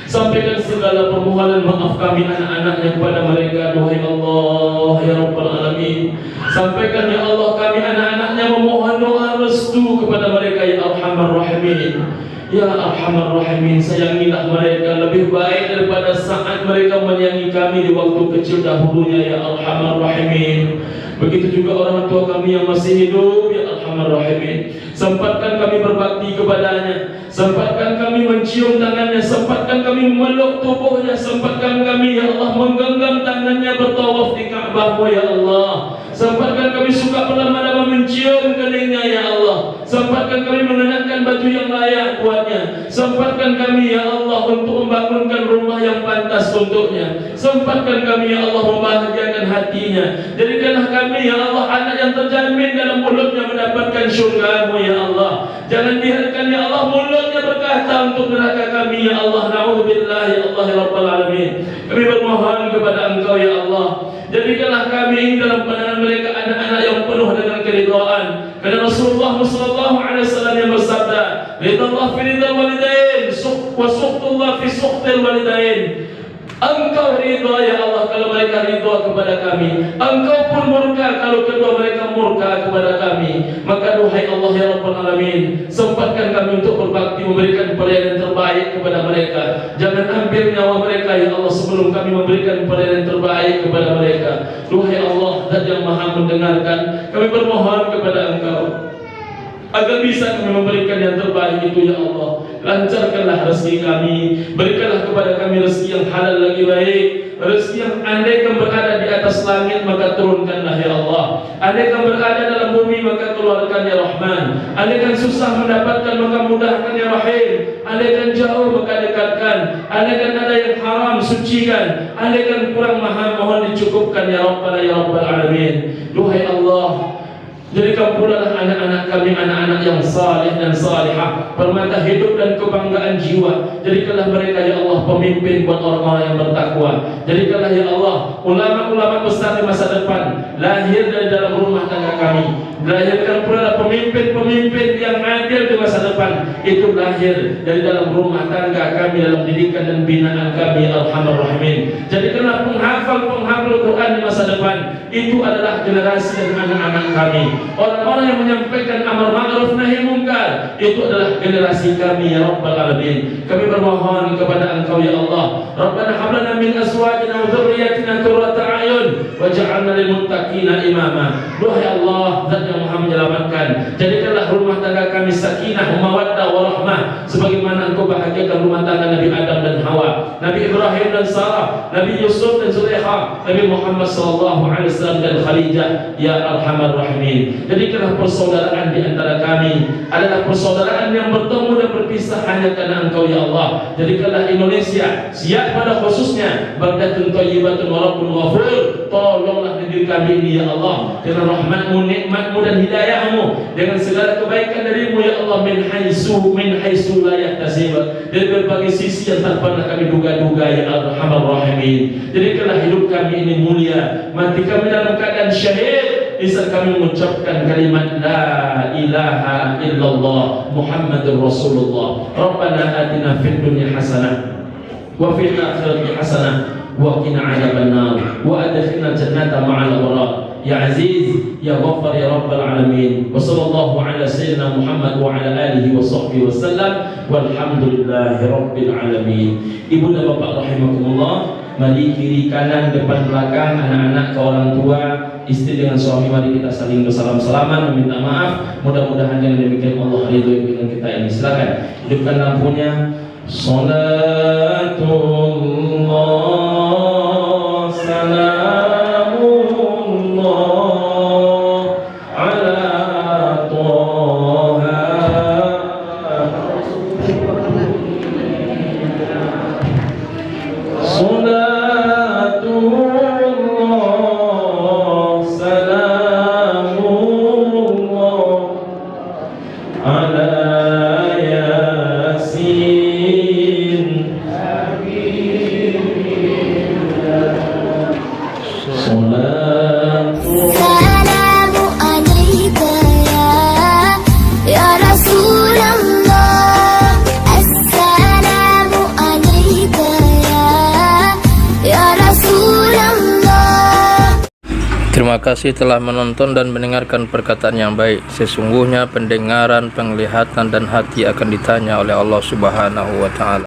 Sampaikan segala permohonan maaf kami anak-anaknya kepada mereka, duhai Allah ya Rabbal Alamin. Sampaikan ya Allah kami anak-anaknya memohon doa restu kepada mereka ya Arhamar Rahimin. Ya Arhamar Rahimin, sayangilah mereka lebih baik daripada saat mereka menyayangi kami di waktu kecil dahulunya ya Arhamar Rahimin. Begitu juga orang tua kami yang masih hidup ya Arhamar Rahimin. Sempatkan kami berbakti kepadanya, sempatkan kami mencium tangannya, sempatkan kami memeluk tubuhnya, sempatkan kami ya Allah menggenggam tangannya bertawaf di Ka'bah ya Allah. Sempatkan kami suka perlama-lama mencium keningnya ya Allah. Sempatkan kami mengenakan baju yang layak buatnya. Sempatkan kami ya Allah untuk membangunkan rumah yang pantas untuknya. Sempatkan kami ya Allah membahagiakan hatinya. Jadikanlah kami ya Allah anak yang terjamin dalam mulutnya mendapatkan syurga-Mu ya Allah. Jangan biarkan ya Allah mulutnya berkata untuk neraka kami ya Allah. Na'udzubillah ya Allah ya Rabbal Alamin. Kami bermohon kepada Engkau ya Allah, jadikanlah kami dalam pandangan mereka anak-anak yang penuh dengan keridhaan. Karena Rasulullah SAW yang bersabda, ridallah fi ridal walidain wa suhtullah fi suhtil walidain. Engkau ridha ya Allah kalau mereka ridha kepada kami, Engkau pun murka kalau kedua mereka murka kepada kami. Maka duhai Allah ya Rabbal Alamin, sempatkan kami untuk berbakti, memberikan pelayanan terbaik kepada mereka. Jangan ambil nyawa mereka ya Allah sebelum kami memberikan pelayanan terbaik kepada mereka. Duhai Allah Zat yang Maha mendengarkan, kami bermohon kepada Engkau agar bisa kami memberikan yang terbaik itu ya Allah. Lancarkanlah rezeki kami, berikanlah kepada kami rezeki yang halal lagi baik, rezeki yang andaikan berada di atas langit maka turunkanlah ya Allah, andaikan berada dalam bumi maka keluarkan ya Rahman, andaikan susah mendapatkan maka mudahkan ya Rahim, andaikan jauh maka dekatkan, andaikan ada yang haram sucikan, andaikan kurang maha mohon dicukupkan ya Rabbana ya Rabbal Alamin. Duhai Allah, jadikan pula anak-anak kami anak-anak yang saleh dan salihah, permata hidup dan kebanggaan jiwa. Jadikanlah mereka ya Allah pemimpin buat orang-orang yang bertakwa. Jadikanlah ya Allah ulama-ulama besar di masa depan lahir dari dalam rumah tangga kami. Dilahirkan pula pemimpin-pemimpin yang adil di masa depan, itu lahir dari dalam rumah tangga kami, dalam didikan dan binaan kami ya Arhamar Rahimin. Jadikanlah penghafal Quran di masa depan, itu adalah generasi dan anak-anak kami. Orang-orang yang menyampaikan amar ma'ruf nahi munkar, itu adalah generasi kami ya Rabbal Alamin. Kami bermohon kepada Engkau ya Allah, Rabbana hab lana min azwajina wa dzurriyyatina qurrata a'yun waj'alna lil muttaqina imama. Duhai Allah Zat yang Maha menyelamatkan, Ibrahim dan Sarah, Nabi Yusuf dan Zulaikha, Nabi Muhammad sallallahu alaihi wasallam dan Khadijah, ya arhamar rahimin. Jadikanlah persaudaraan di antara kami adalah persaudaraan yang bertemu dan berpisah hanya karena Engkau ya Allah. Jadikanlah Indonesia, siap pada khususnya, baldatun thayyibatun wa rabbun ghafur. Tolonglah negeri kami ini ya Allah dengan rahmat-Mu, nikmat-Mu dan hidayah-Mu, dengan segala kebaikan dari-Mu ya Allah, min haitsu la yahtasib, dari berbagai sisi yang tak pernah kami duga-duga ya arhamar rahimin. Jadikanlah hidup kami ini mulia, mati kami dalam keadaan syahid, di saat kami mengucapkan kalimat la ilaha illallah Muhammadur Rasulullah. Rabbana atina fid dunya hasanah wa fil akhirati hasanah wa qina adzabannar wa adkhilna jannata ma'al abrar ya aziz ya ghaffar ya rabbal alamin. Wa sallallahu ala sayyidina Muhammad wa ala alihi wa sahbihi wasallam walhamdulillahi rabbil alamin. Ibu dan bapak rahimakumullah, mari kiri kanan depan belakang, anak-anak ke orang tua, istri dengan suami, mari kita saling bersalam-salaman, meminta maaf. Mudah-mudahan dengan demikian Allah ridho dengan kita ini. Silakan hidupkan lampunya. Salatullah salamullah ala Toha. Salatullah salamullah ala Yasin. Assalamu alayka ya Rasulullah. Assalamu alayka ya Rasulullah. Terima kasih telah menonton dan mendengarkan perkataan yang baik. Sesungguhnya pendengaran, penglihatan dan hati akan ditanya oleh Allah Subhanahu wa taala.